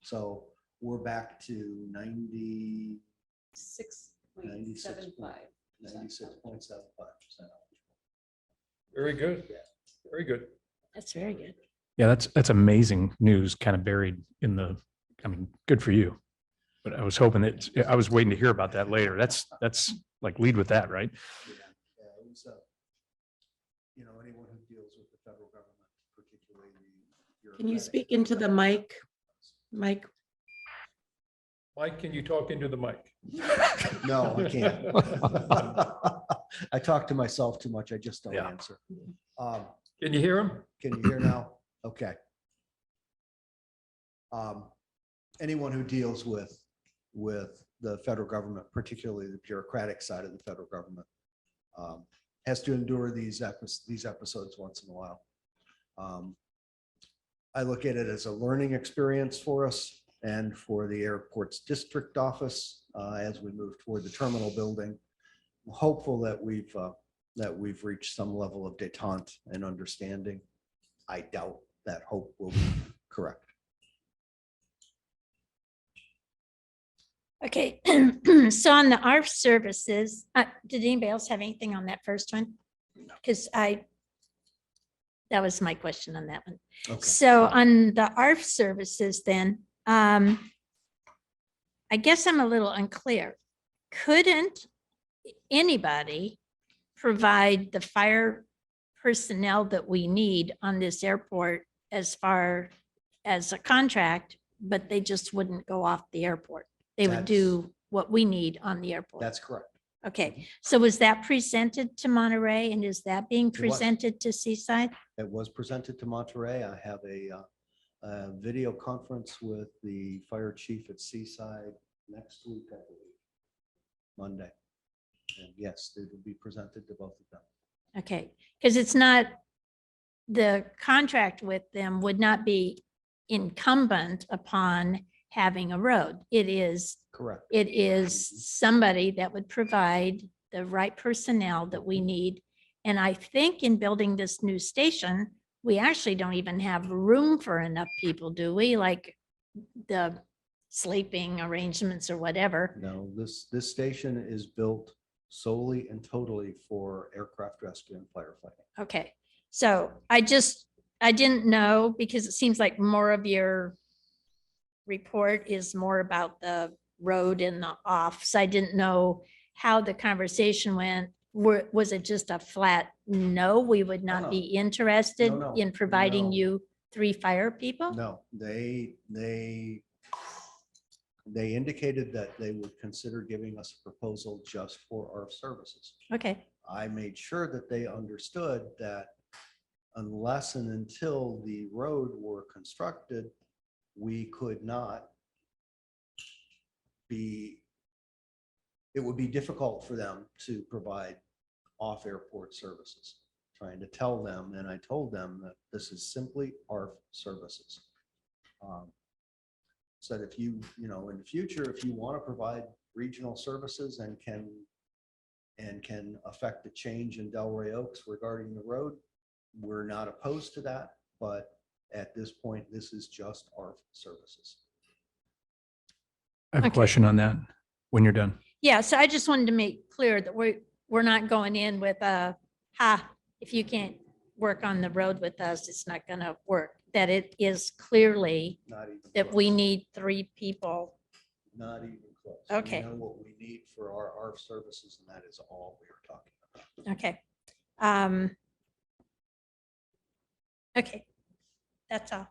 So we're back to 96.75%.
6.75.
Very good. Very good.
That's very good.
Yeah, that's amazing news, kind of buried in good for you. But I was hoping that, I was waiting to hear about that later. That's like lead with that, right?
Yeah, it was, anyone who deals with the federal government, particularly the
Can you speak into the mic? Mike?
Mike, can you talk into the mic?
No, I can't. I talk to myself too much. I just don't
Yeah.
answer.
Can you hear him?
Can you hear now? Okay. Anyone who deals with the federal government, particularly the bureaucratic side of the federal government, has to endure these episodes once in a while. I look at it as a learning experience for us and for the airport's district office as we move toward the terminal building. I'm hopeful that we've reached some level of détente and understanding. I doubt that hope will be correct.
Okay, so on the ARF services, did anybody else have anything on that first one? Because that was my question on that one.
Okay.
So on the ARF services then, I guess I'm a little unclear. Couldn't anybody provide the fire personnel that we need on this airport as far as a contract, but they just wouldn't go off the airport? They would do what we need on the airport.
That's correct.
Okay, so was that presented to Monterey and is that being
was.
presented to Seaside?
It was presented to Monterey. I have a video conference with the fire chief at Seaside next week, I believe, Monday. And yes, it will be presented to both of them.
Okay, because it's not, the contract with them would not be incumbent upon having a road.
Correct.
It is somebody that would provide the right personnel that we need. And I think in building this new station, we actually don't even have room for enough people, do we? Like the sleeping arrangements or whatever.
No, this station is built solely and totally for aircraft rescue and firefighting.
Okay, so I didn't know, because it seems like more of your report is more about the road and the off. So I didn't know how the conversation went. Was it just a flat no, we would not
no.
be interested
No,
in providing
no.
you 3 fire people?
No, they indicated that they would consider giving us a proposal just for our services.
Okay,
I made sure that they understood that unless and until the road were constructed, we could not be, it would be difficult for them to provide off-airport services. Trying to tell them, and I told them that this is simply ARF services. Said if you in the future, if you want to provide regional services and can affect the change in Delray Oaks regarding the road, we're not opposed to that, but at this point, this is just ARF services.
I have a
Okay.
question on that when you're done.
yeah, so I just wanted to make clear that we're not going in with if you can't work on the road with us, it's not gonna work. That it is clearly
Not even
that
close.
we need 3 people.
Not even close.
Okay.
We know what we need for our ARF services, and that is all we are talking about.
Okay. Okay, that's all.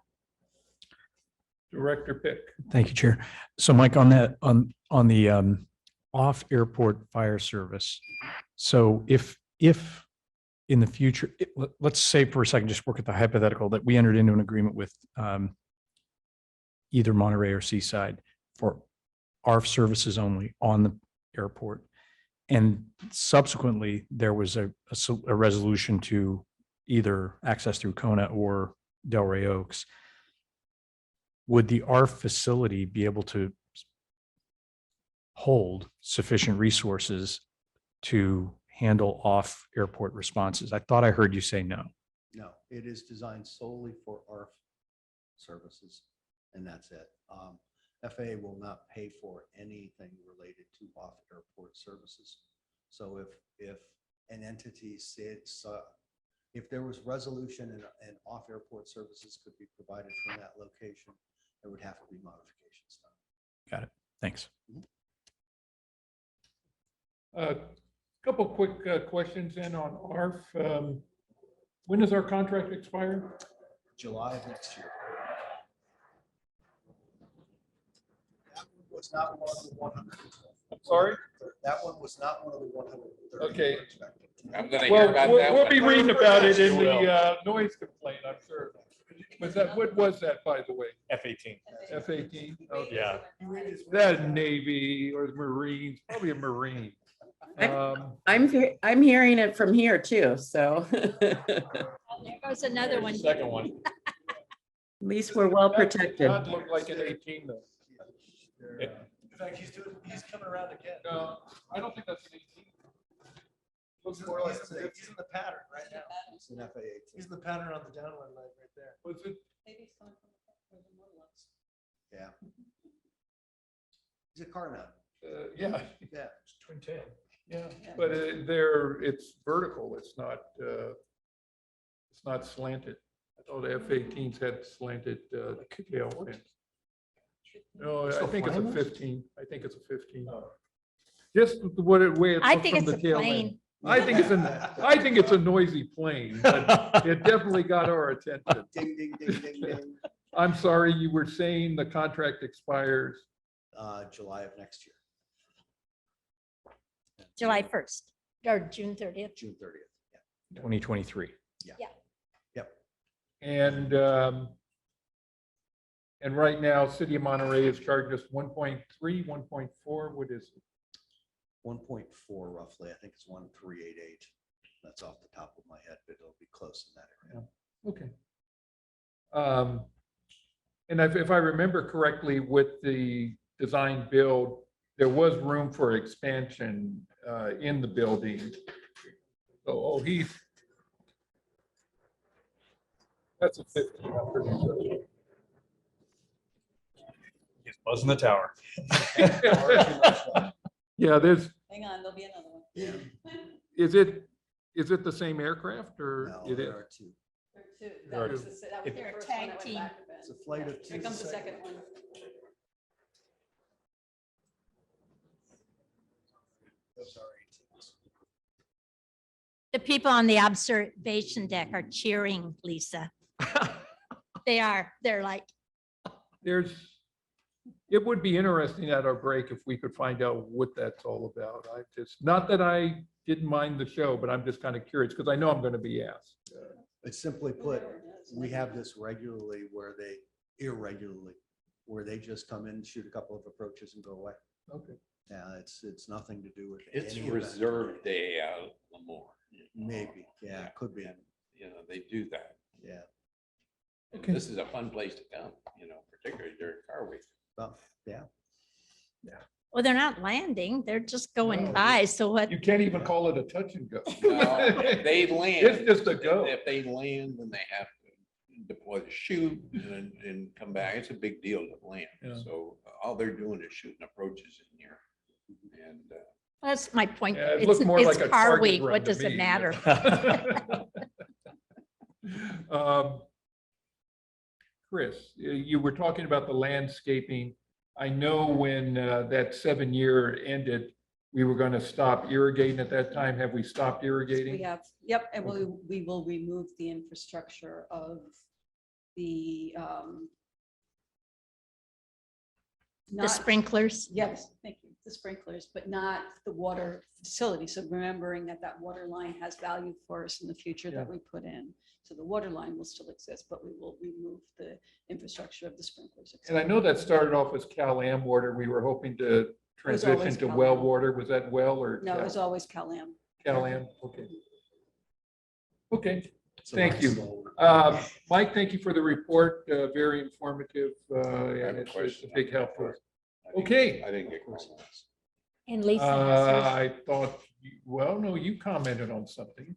Director Pick.
Thank you, Chair. So Mike, on that, on the off airport fire service. So if in the future, let's say for a second, just work at the hypothetical that we entered into an agreement with either Monterey or Seaside for ARF services only on the airport. And subsequently, there was a resolution to either access through Kona or Delray Oaks. Would the ARF facility be able to hold sufficient resources to handle off airport responses? I thought I heard you say no.
No, it is designed solely for ARF services, and that's it. FAA will not pay for anything related to off-airport services. So if an entity said, if there was resolution and off-airport services could be provided from that location, there would have to be modifications done.
Got it. Thanks.
Couple quick questions in on ARF. When does our contract expire?
July of next year. That one was not one of the 100.
I'm sorry?
That one was not one of the 130.
Okay.
expected.
I'm gonna hear
Well,
about that
we'll
one.
be reading about it in
You will.
the noise complaint, I'm sure. What was that, by the way?
F-18.
F-18? Okay.
Yeah.
That Navy or the Marines, probably a Marine.
I'm hearing it from here too, so
There goes another one.
Second one.
at least we're well protected.
That looked like an 18 though.
In fact, he's coming around again.
No, I don't think that's an 18. Looks more like
He's in the pattern right now.
It's an FAA.
He's in the pattern on the downwind line right there.
Was it?
Maybe it's coming from where the motor was.
Yeah. He's a car nut.
Yeah,
Yeah.
Twin tail.
yeah, but it's vertical. It's not slanted. I thought F-18s had slanted tail fins. No, I think it's a 15. I think it's a 15. Just the way it
I
looks
think
from
it's
the
a
tail
plane.
end. I think it's a noisy plane, but it definitely got our attention.
Ding, ding, ding, ding, ding.
I'm sorry, you were saying the contract expires.
July of next year.
July 1st or June 30th.
June 30th. Yeah.
2023.
Yep.
And And right now, City of Monterey is charging us 1.3, 1.4. What is it?
1.4 roughly. I think it's 1388. That's off the top of my head, but it'll be close in that area.
Okay. And if I remember correctly, with the design build, there was room for expansion in the building. So, that's a 50. I'm pretty sure.
He's buzzing the tower.
Yeah, there's,
Hang on, there'll be another one.
is it the same aircraft or
No,
it is?
there are two.
There are two.
There are
That was
two.
that was
It-
the
They're a
first one
tag
that went
team.
back to Ben.
It's a flight of
Here
two.
comes the second one.
Those are 18s.
The people on the observation deck are cheering, Lisa. They are. They're like,
It would be interesting at our break if we could find out what that's all about. Not that I didn't mind the show, but I'm just kind of curious because I know I'm going to be asked.
It's simply put, we have this regularly where they irregularly, where they just come in, shoot a couple of approaches and go away.
Okay.
Yeah, it's nothing to do with.
It's
any event.
reserve day out of Lemoore. you know.
Maybe, yeah, it could be,
And, you know, they do that.
yeah.
And
Okay.
this is a fun place to come, you know, particularly during car week.
Well, yeah.
well, they're not landing. They're just going
No,
by. So what?
You can't even call it a touch and go.
No, they land.
It's just a go.
If they land, then they have to deploy the chute and come back. It's a big deal to land.
Yeah.
So all they're doing is shooting approaches in here. And
That's my point.
Yeah, it
It's
looked more like a
car
target
week.
run
What
to
does it
me,
matter?
Chris, you were talking about the landscaping. I know when that 7-year ended, we were going to stop irrigating at that time. Have we stopped
We
irrigating?
have, yep, and we will remove the infrastructure of the
The
not-
sprinklers.
Yes, thank you, the sprinklers, but not the water facility. So remembering that that water line has value for us in the future that
Yeah.
we put in. So the water line will still exist, but we will remove the infrastructure of the sprinklers.
And I know that started off as Cal-Am water. We were hoping to
was
transition
always
to
Cal-Am.
well water. Was that well or?
No, it was always Cal-Am.
Cal-Am, okay. Okay,
It's a
Thank
lot
you.
slower.
Mike, thank you for the report, very informative, and
have a
it's a
question
big
on
help
that.
to us.
I didn't-
Okay.
I didn't get comments.
And Lisa has hers.
I thought, well, no, you commented on something.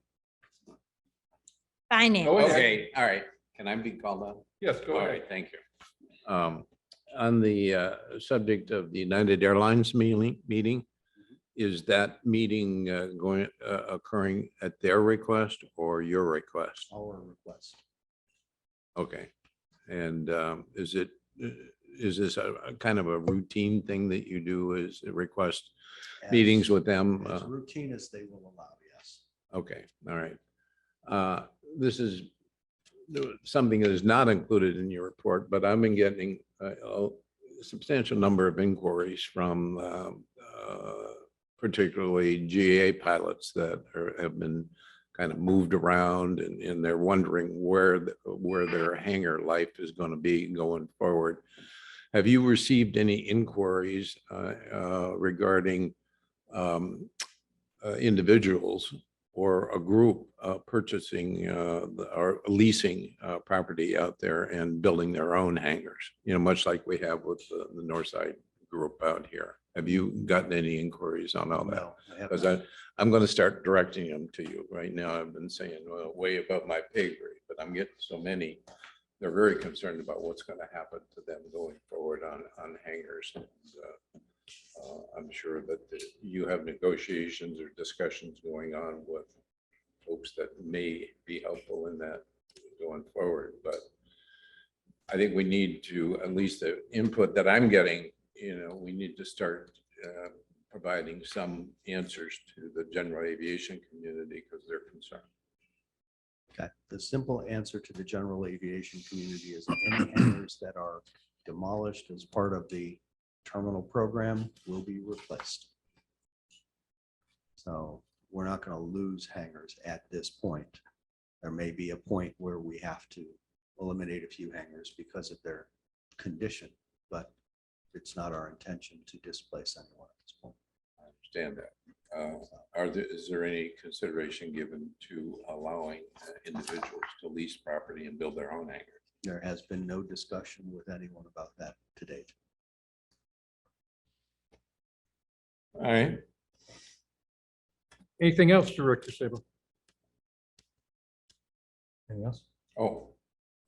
Finance.
Go ahead.
Okay, all right. Can I be called on?
Yes, go
All
ahead.
right, thank you. On the subject of the United Airlines meeting, is that meeting occurring at their request or your request?
Our request.
Okay. And is this a kind of a routine thing that you do, is request meetings with them?
As routine as they will allow, yes.
Okay, all right. This is something that is not included in your report, but I've been getting a substantial number of inquiries from particularly GA pilots that have been kind of moved around and they're wondering where their hangar life is going to be going forward. Have you received any inquiries regarding individuals or a group purchasing or leasing property out there and building their own hangars, you know, much like we have with the Northside group out here? Have you gotten any inquiries on all that?
No, I have
Because
not.
I'm going to start directing them to you right now. I've been saying, well, way above my pay grade, but I'm getting so many. They're very concerned about what's going to happen to them going forward on hangars. And, I'm sure that you have negotiations or discussions going on with folks that may be helpful in that going forward. But I think we need to, at least the input that I'm getting, you know, we need to start providing some answers to the general aviation community because they're concerned.
Okay. The simple answer to the general aviation community is any hangars that are demolished as part of the terminal program will be replaced. So we're not going to lose hangars at this point. There may be a point where we have to eliminate a few hangars because of their condition, but it's not our intention to displace anyone at this point.
I understand that. Is there any consideration given to allowing individuals to lease property and build their own hangar?
There has been no discussion with anyone about that to date.
All right.
Anything else, Director Sabel?
Anything else?
Oh,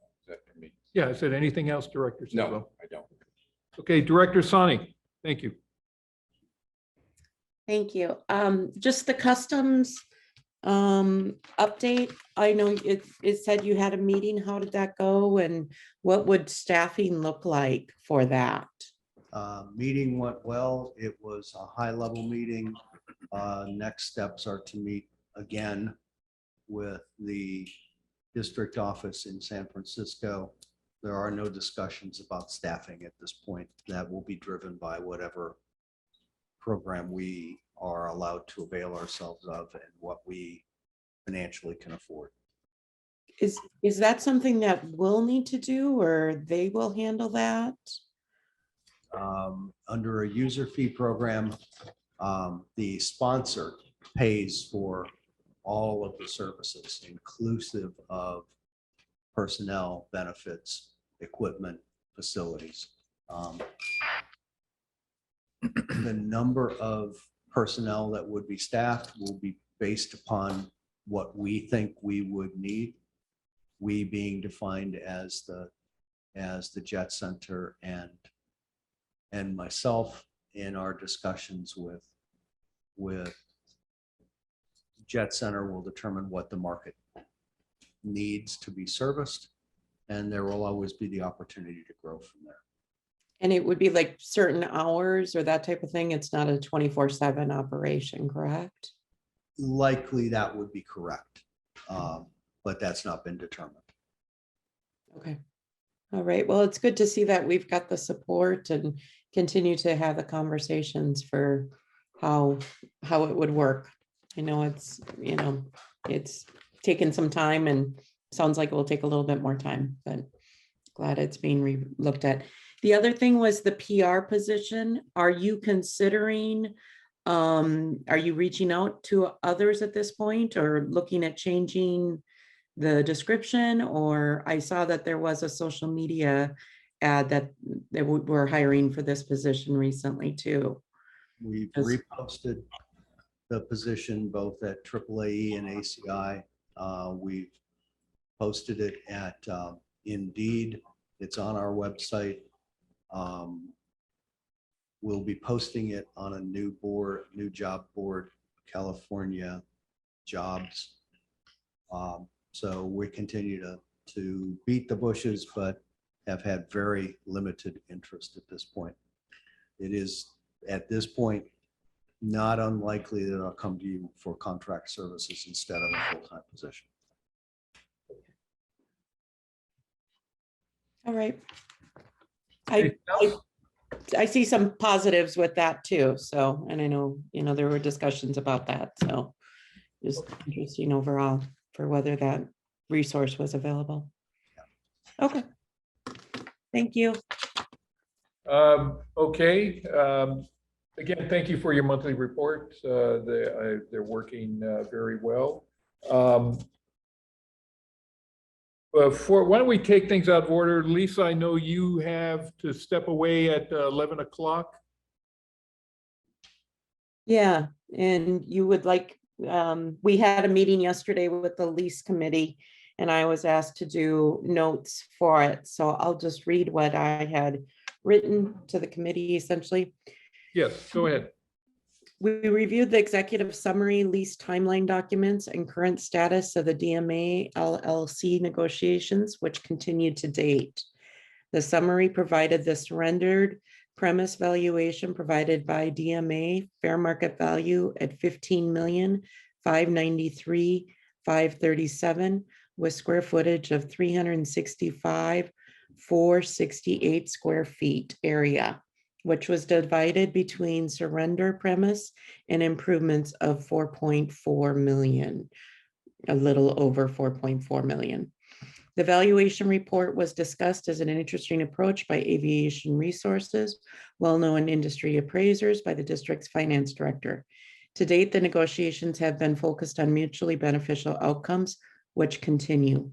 is that for me?
Yeah, I said anything else, Director Sabel?
No, I don't.
Okay, Director Sani, thank you.
Thank you. Just the customs update. I know it said you had a meeting. How did that go? And what would staffing look like for that?
Meeting went well. It was a high-level meeting. Next steps are to meet again with the district office in San Francisco. There are no discussions about staffing at this point. That will be driven by whatever program we are allowed to avail ourselves of and what we financially can afford.
Is that something that we'll need to do, or they will handle that?
Under a user fee program, the sponsor pays for all of the services, inclusive of personnel, benefits, equipment, facilities. The number of personnel that would be staffed will be based upon what we think we would need. We being defined as the Jet Center, and myself in our discussions with Jet Center will determine what the market needs to be serviced, and there will always be the opportunity to grow from there.
And it would be like certain hours or that type of thing. It's not a 24/7 operation, correct?
Likely that would be correct, but that's not been determined.
Okay. All right. Well, it's good to see that we've got the support and continue to have the conversations for how it would work. I know it's, it's taken some time and sounds like it will take a little bit more time, but glad it's being looked at. The other thing was the PR position. Are you considering, are you reaching out to others at this point or looking at changing the description? Or I saw that there was a social media ad that they were hiring for this position recently too.
We've reposted the position both at AAAE and ACI. We've posted it at Indeed. It's on our website. We'll be posting it on a new job board, California Jobs. So we continue to beat the bushes, but have had very limited interest at this point. It is at this point not unlikely that I'll come to you for contract services instead of a full-time position.
All right. I see some positives with that too. So, and I know, there were discussions about that. So just interesting overall for whether that resource was available. Okay. Thank you.
Okay. Again, thank you for your monthly report. They're working very well. Why don't we take things out of order? Lisa, I know you have to step away at 11 o'clock.
Yeah, and you would like, we had a meeting yesterday with the lease committee and I was asked to do notes for it. So I'll just read what I had written to the committee essentially.
Yes, go ahead.
We reviewed the executive summary, lease timeline documents, and current status of the Dma Llc negotiations, which continued to date. The summary provided the surrendered premise valuation provided by Dma, fair market value at $15,593,537, with square footage of 365,468 square feet area, which was divided between surrender premise and improvements of 4.4 million, a little over 4.4 million. The valuation report was discussed as an interesting approach by Aviation Resources, well-known industry appraisers by the district's finance director. To date, the negotiations have been focused on mutually beneficial outcomes, which continue.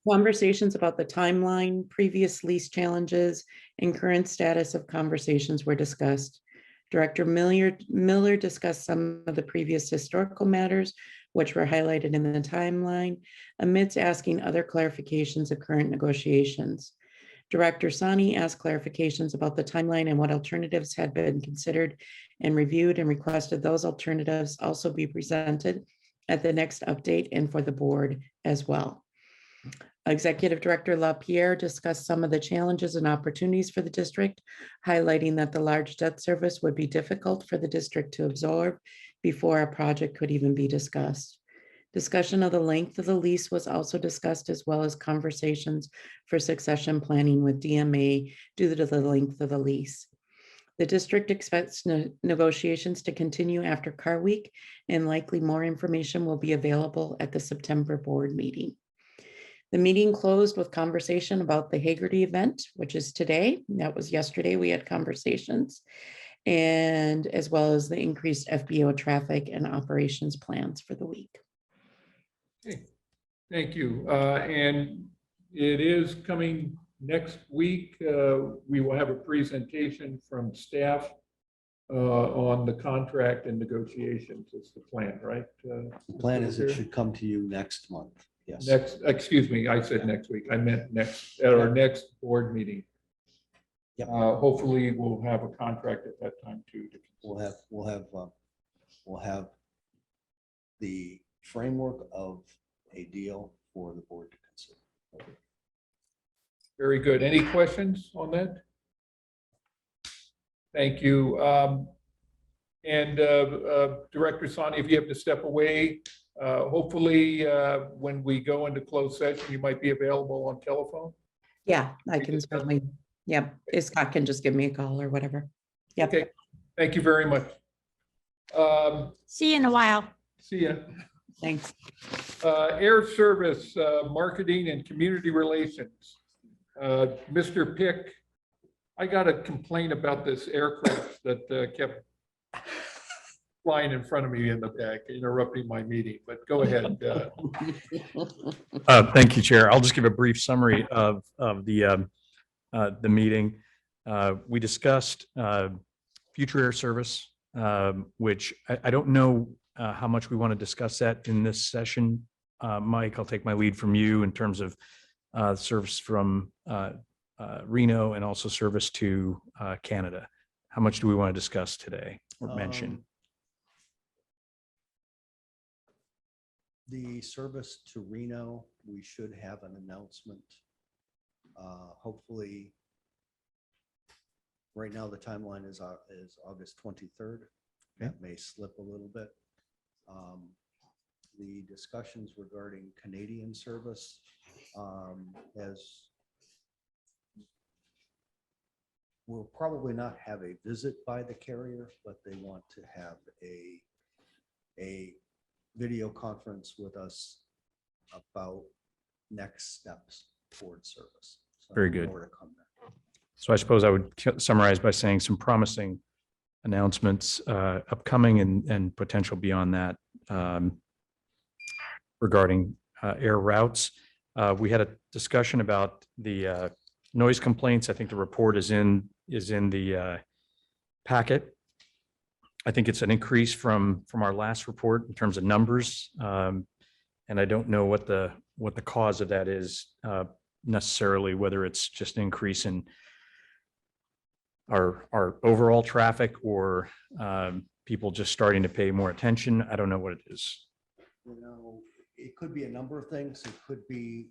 Conversations about the timeline, previous lease challenges, and current status of conversations were discussed. Director Miller discussed some of the previous historical matters, which were highlighted in the timeline, amidst asking other clarifications of current negotiations. Director Sani asked clarifications about the timeline and what alternatives had been considered and reviewed, and requested those alternatives also be presented at the next update and for the board as well. Executive Director LaPierre discussed some of the challenges and opportunities for the district, highlighting that the large debt service would be difficult for the district to absorb before a project could even be discussed. Discussion of the length of the lease was also discussed, as well as conversations for succession planning with DMA due to the length of the lease. The district expects negotiations to continue after Car Week, and likely more information will be available at the September board meeting. The meeting closed with conversation about the Hagerty event, which is today. That was yesterday. We had conversations, and as well as the increased FBO traffic and operations plans for the week.
Okay, thank you. And it is coming next week. We will have a presentation from staff on the contract and negotiations. Is the plan, right?
The plan is it should come to you next month. Yes.
Excuse me, I said next week. I meant next, at our next board meeting.
Yep.
Hopefully we'll have a contract at that time too.
We'll have the framework of a deal for the board to consider.
Very good. Any questions on that? Thank you. Director Sani, if you have to step away, hopefully when we go into closed session, you might be available on telephone.
Yeah, I can certainly. Yep. If Scott can just give me a call or whatever. Yep.
Okay. Thank you very much.
See you in a while.
See ya.
Thanks.
Air Service, Marketing and Community Relations. Mr. Pick, I got a complaint about this aircraft that kept flying in front of me in the back, interrupting my meeting, but go ahead.
Thank you, Chair. I'll just give a brief summary of the meeting. We discussed future air service, which I don't know how much we want to discuss that in this session. Mike, I'll take my lead from you in terms of service from Reno and also service to Canada. How much do we want to discuss today or mention?
The service to Reno, we should have an announcement. Hopefully, right now the timeline is August 23rd. That may slip a little bit. The discussions regarding Canadian service we'll probably not have a visit by the carrier, but they want to have a video conference with us about next steps towards service. So
Very good.
more to come there.
So I suppose I would summarize by saying some promising announcements upcoming and potential beyond that regarding air routes. We had a discussion about the noise complaints. I think the report is in the packet. I think it's an increase from our last report in terms of numbers. And I don't know what the cause of that is necessarily, whether it's just an increase in our overall traffic or people just starting to pay more attention. I don't know what it is.
It could be a number of things. It could be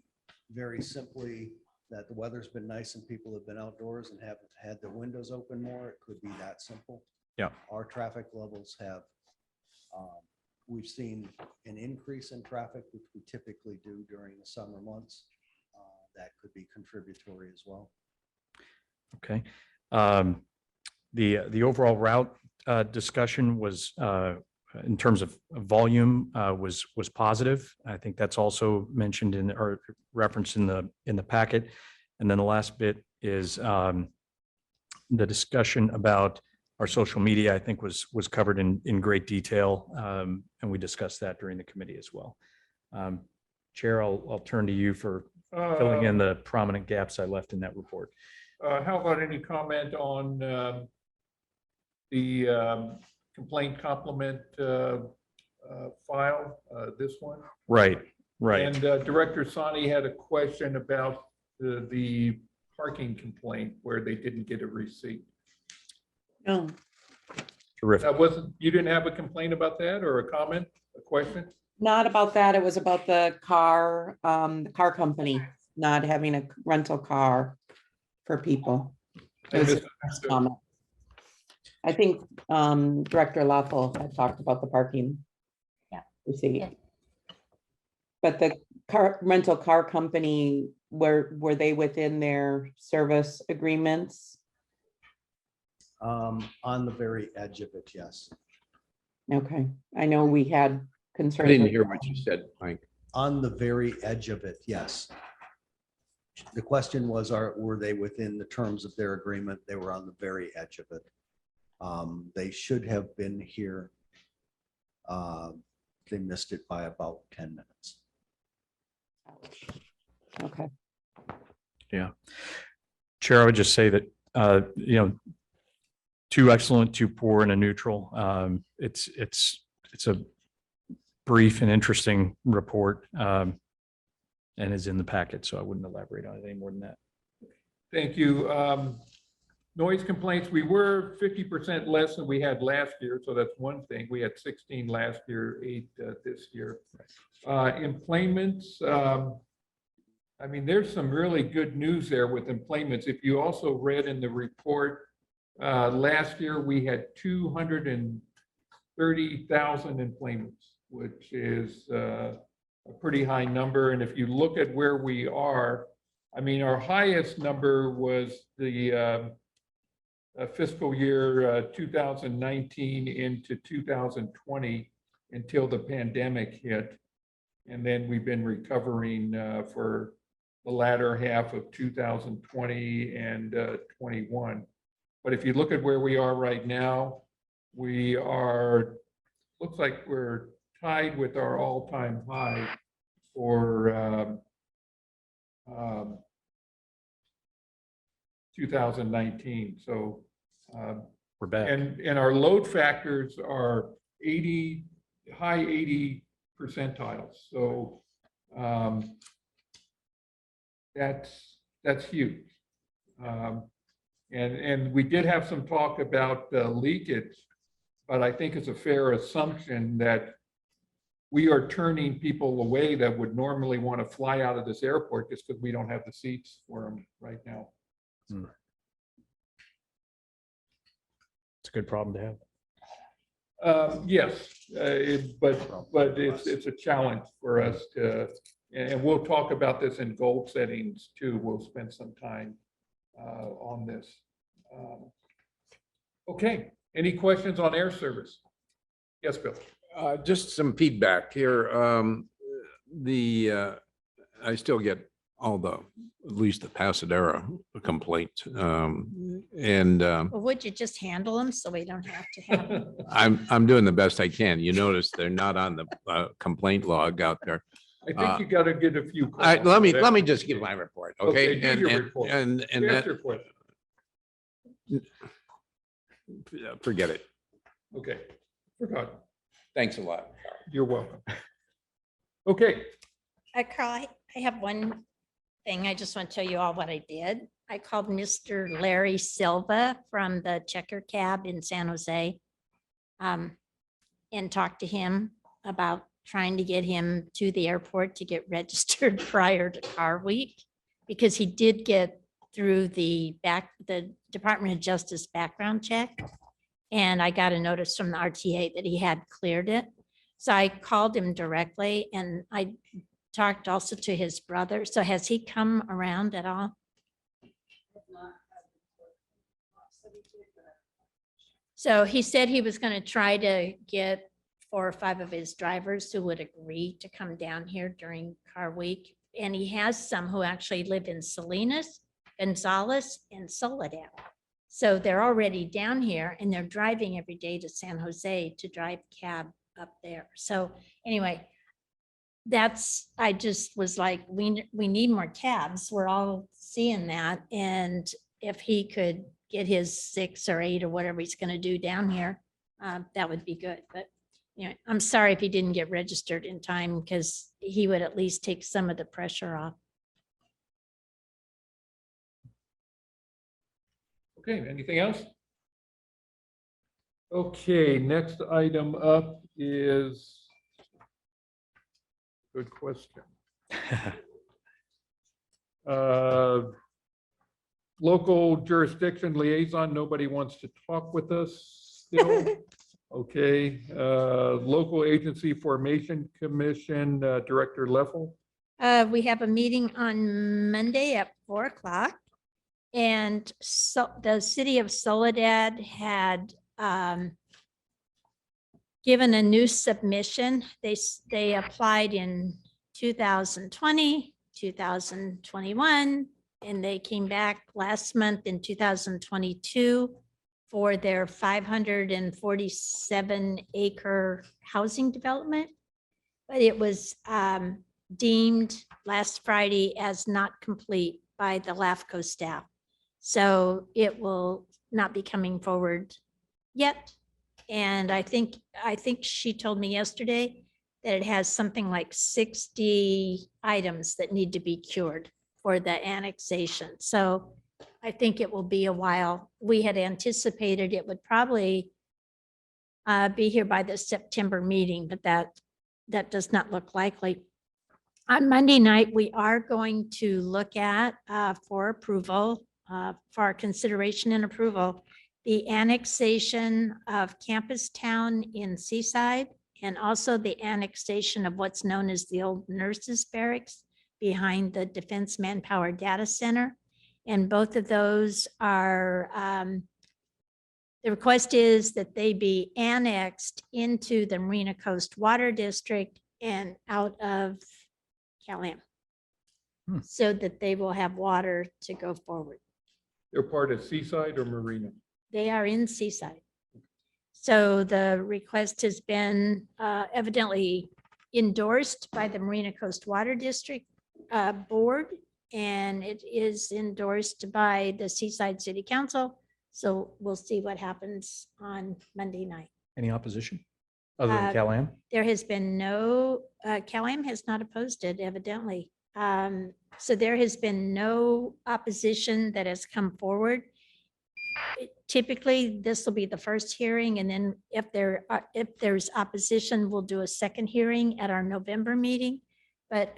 very simply that the weather's been nice and people have been outdoors and haven't had their windows open more. It could be that simple.
Yeah.
Our traffic levels have, we've seen an increase in traffic, which we typically do during the summer months. That could be contributory as well.
Okay. The overall route discussion was in terms of volume, was positive. I think that's also mentioned in or referenced in the packet. And then the last bit is the discussion about our social media, I think was covered in great detail. And we discussed that during the committee as well. Chair, I'll turn to you for filling in the prominent gaps I left in that report.
How about any comment on the complaint complement file, this one?
Right.
And Director Sani had a question about the parking complaint where they didn't get a receipt.
No,
Terrific.
That wasn't, you didn't have a complaint about that or a comment, a question?
not about that. It was about the car company not having a rental car for people. It was a comment. I think Director Loeffel had talked about the parking.
Yeah.
Receipt.
Yeah.
But the rental car company, were they within their service agreements?
On the very edge of it, yes.
Okay, I know we had
I
concerns.
didn't
with
hear
that.
what you said, Mike.
On the very edge of it, yes. The question was, were they within the terms of their agreement? They were on the very edge of it. They should have been here. They missed it by about 10 minutes.
Okay,
Yeah. Chair, I would just say that, two excellent, two poor, and a neutral. It's a brief and interesting report, and is in the packet, so I wouldn't elaborate on it any more than that.
Thank you. Noise complaints, we were 50% less than we had last year, so that's one thing. We had 16 last year, 8 this year. Employments, I mean, there's some really good news there with employments. If you also read in the report, last year we had 230,000 employments, which is a pretty high number. And if you look at where we are, I mean, our highest number was the fiscal year 2019 into 2020 until the pandemic hit. And then we've been recovering for the latter half of 2020 and 21. But if you look at where we are right now, we are, looks like we're tied with our all-time high for 2019. So
We're back.
and our load factors are 80, high 80 percentiles. So that's huge. And we did have some talk about leakage, but I think it's a fair assumption that we are turning people away that would normally want to fly out of this airport just because we don't have the seats for them right now.
It's a good problem to have.
Yes, but it's a challenge for us to, and we'll talk about this in goal settings too. We'll spend some time on this. Okay, any questions on air service? Yes, Bill.
Just some feedback here. I still get all the, at least the Pasadena complaints.
Well, would you just handle them so we don't have to have them?
I'm doing the best I can. You notice they're not on the complaint log out there.
I think you got to get a few.
All right, let me just give my report, okay?
Okay, do your report.
And
Ask
that,
your question.
forget it.
Okay, forgotten.
Thanks a lot.
You're welcome. Okay,
Carl, I have one thing. I just want to tell you all what I did. I called Mr. Larry Silva from the Checker Cab in San Jose and talked to him about trying to get him to the airport to get registered prior to Car Week, because he did get through the Department of Justice background check. And I got a notice from the RTA that he had cleared it. So I called him directly, and I talked also to his brother. So has he come around at all? So he said he was going to try to get 4 or 5 of his drivers who would agree to come down here during car week. And he has some who actually live in Salinas, Gonzales, and Soledad. So they're already down here and they're driving every day to San Jose to drive cab up there. So anyway, I just was like, we need more cabs. We're all seeing that. And if he could get his 6 or 8 or whatever he's going to do down here, that would be good. But you know, I'm sorry if he didn't get registered in time, because he would at least take some of the pressure off.
Okay, anything else? Okay, next item up is, good question. Local jurisdiction liaison, nobody wants to talk with us still. Okay, local agency formation commission, Director Leffel.
We have a meeting on Monday at 4 o'clock. And so the city of Soledad had given a new submission. They applied in 2020, 2021, and they came back last month in 2022 for their 547 acre housing development. But it was deemed last Friday as not complete by the LAFCO staff. So it will not be coming forward yet. And I think she told me yesterday that it has something like 60 items that need to be cured for the annexation. So I think it will be a while. We had anticipated it would probably be here by the September meeting, but that does not look likely. On Monday night, we are going to look at for approval, for our consideration and approval, the annexation of Campus Town in Seaside, and also the annexation of what's known as the old nurses barracks behind the Defense Manpower Data Center. And both of those are, the request is that they be annexed into the Marina Coast Water District and out of Cal-Am, so that they will have water to go forward.
They're part of Seaside or Marina?
They are in Seaside. So the request has been evidently endorsed by the Marina Coast Water District Board, and it is endorsed by the Seaside City Council. So we'll see what happens on Monday night.
Any opposition other than Cal-Am?
There has been no, Cal-Am has not opposed it evidently. So there has been no opposition that has come forward. Typically, this will be the first hearing, and then if there's opposition, we'll do a second hearing at our November meeting. But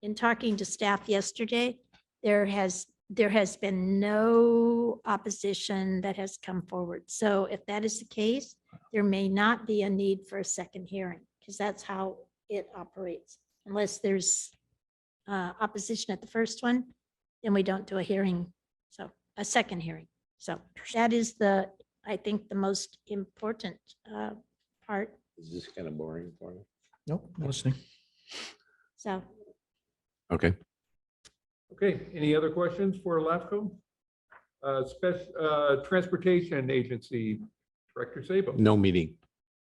in talking to staff yesterday, there has been no opposition that has come forward. So if that is the case, there may not be a need for a second hearing, because that's how it operates. Unless there's opposition at the first one, then we don't do a hearing, so a second hearing. So that is I think the most important part.
Is this kind of boring for you?
Nope, I'm listening.
So
Okay.
Okay, any other questions for LAFCO? Transportation Agency, Director Sabo.
No meeting.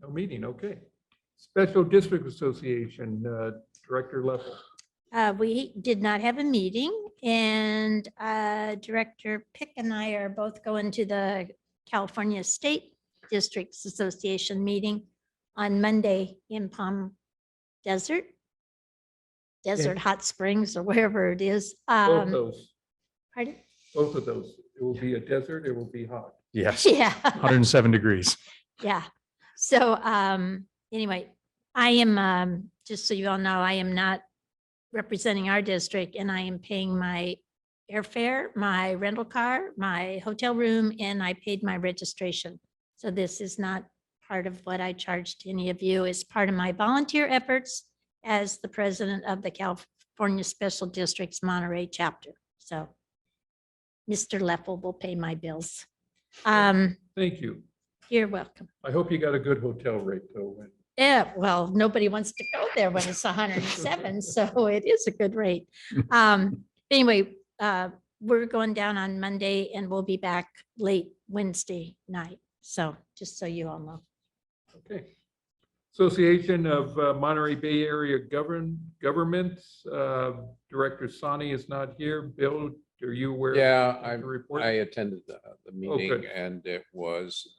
No meeting, okay. Special District Association, Director Leffel.
we did not have a meeting, and Director Pick and I are both going to the California State Districts Association meeting on Monday in Palm Desert, Hot Springs, or wherever it is.
Both those,
Pardon?
both of those. It will be a desert, it will be hot.
Yes,
Yeah.
107 degrees.
Yeah. So anyway, I am, just so you all know, I am not representing our district, and I am paying my airfare, my rental car, my hotel room, and I paid my registration. So this is not part of what I charged any of you. It's part of my volunteer efforts as the president of the California Special Districts Monterey chapter. So Mr. Leffel will pay my bills.
Thank you.
You're welcome.
I hope you got a good hotel rate though. when-
Yeah, well, nobody wants to go there when it's 107, so it is a good rate. Anyway, we're going down on Monday and we'll be back late Wednesday night. So just so you all know.
Okay. Association of Monterey Bay Area Governments, Director Sani is not here. Bill, are you aware?
Yeah,
of the report?
I attended the meeting
good.
and it was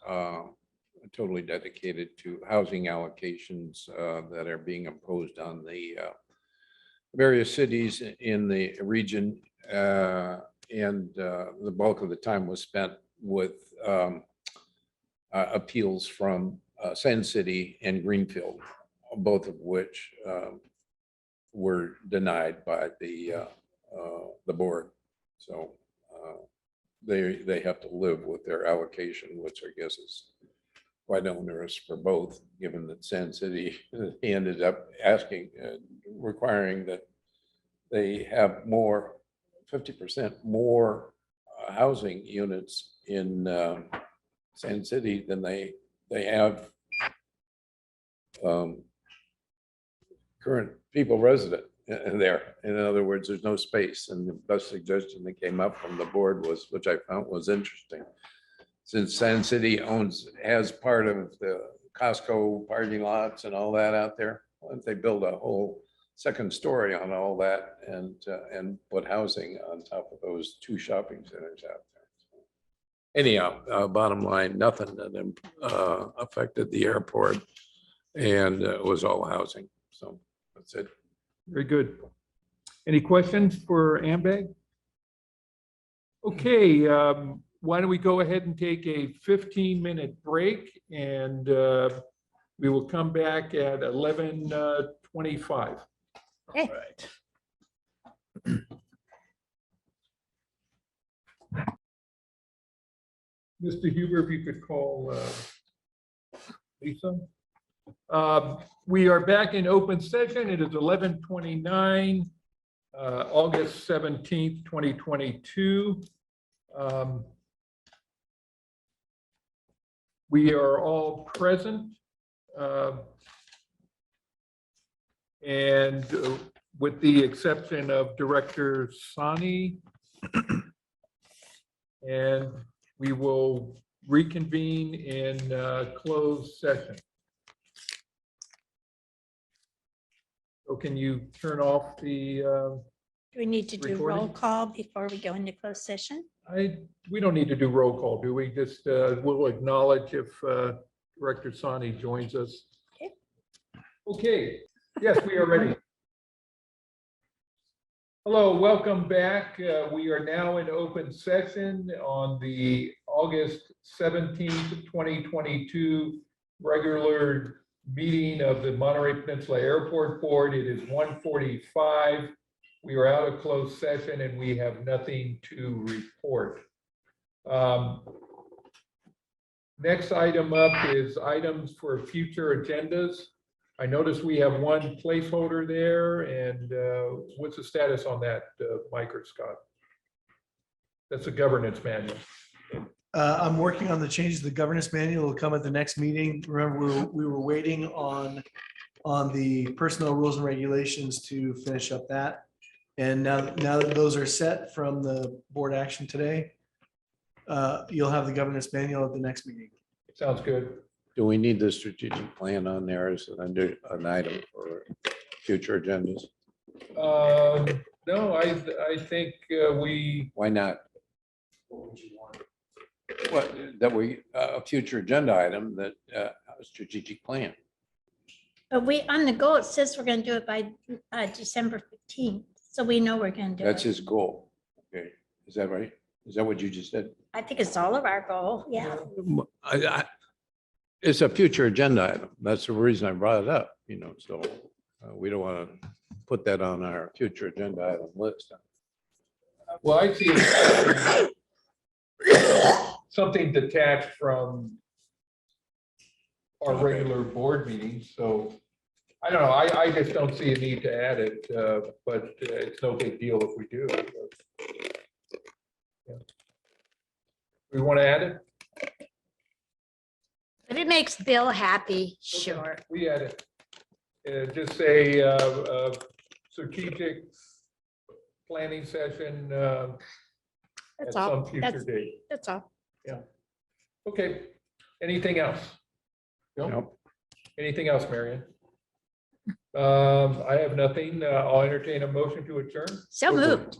totally dedicated to housing allocations that are being imposed on the various cities in the region. And the bulk of the time was spent with appeals from Sand City and Greenfield, both of which were denied by the board. So they have to live with their allocation, which I guess is quite onerous for both, given that Sand City ended up asking, requiring that they have more, 50% more housing units in Sand City than they have current people resident there. In other words, there's no space. And the best suggestion that came up from the board was, which I found was interesting, since Sand City has part of the Costco parking lots and all that out there, why don't they build a whole second story on all that and put housing on top of those two shopping centers out there? Anyhow, bottom line, nothing that affected the airport, and it was all housing. So that's it.
Very good. Any questions for AMBAG? Okay, why don't we go ahead and take a 15-minute break, and we will come back at 11:25.
Okay.
Mr. Huber, if you could call Lisa. We are back in open session. It is 11:29, August 17th, 2022. We are all present. And with the exception of Director Sani. And we will reconvene in closed session. So can you turn off the,
Do we need to do roll
Recording?
call before we go into closed session?
we don't need to do roll call, do we? Just, we'll acknowledge if Director Sani joins us.
Okay.
Okay, yes, we are ready. Hello, welcome back. We are now in open session on the August 17th, 2022 regular meeting of the Monterey Peninsula Airport Board. It is 1:45. We are out of closed session and we have nothing to report. Next item up is items for future agendas. I notice we have one placeholder there, and what's the status on that, Mike or Scott? That's a governance manual.
I'm working on the changes to the governance manual. It'll come at the next meeting. Remember, we were waiting on the personnel rules and regulations to finish up that. And now that those are set from the board action today, you'll have the governance manual at the next meeting.
Sounds good.
Do we need the strategic plan on there as an item for future agendas?
No, I think we,
Why not? What, that we, a future agenda item that a strategic plan.
But on the goal, it says we're going to do it by December 15th. So we know we're going to do
That's
it.
his goal. Okay, is that right? Is that what you just said?
I think it's all of our goal. Yeah.
It's a future agenda item. That's the reason I brought it up, so we don't want to put that on our future agenda item list.
well, I see something detached from our regular board meetings, so I don't know, I just don't see a need to add it, but it's no big deal if we do. Yeah. We want to add it?
makes Bill happy, sure.
We add it. Just say strategic planning session at
That's all.
some future date.
That's all.
Okay, anything else?
Nope.
Anything else, Marion? I have nothing. I'll entertain a motion to adjourn.
So moved.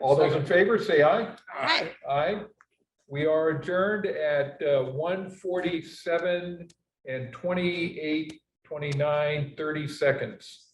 All those in favor, say aye.
Hi.
Aye. We are adjourned at 1:47 and 28, 29, 30 seconds.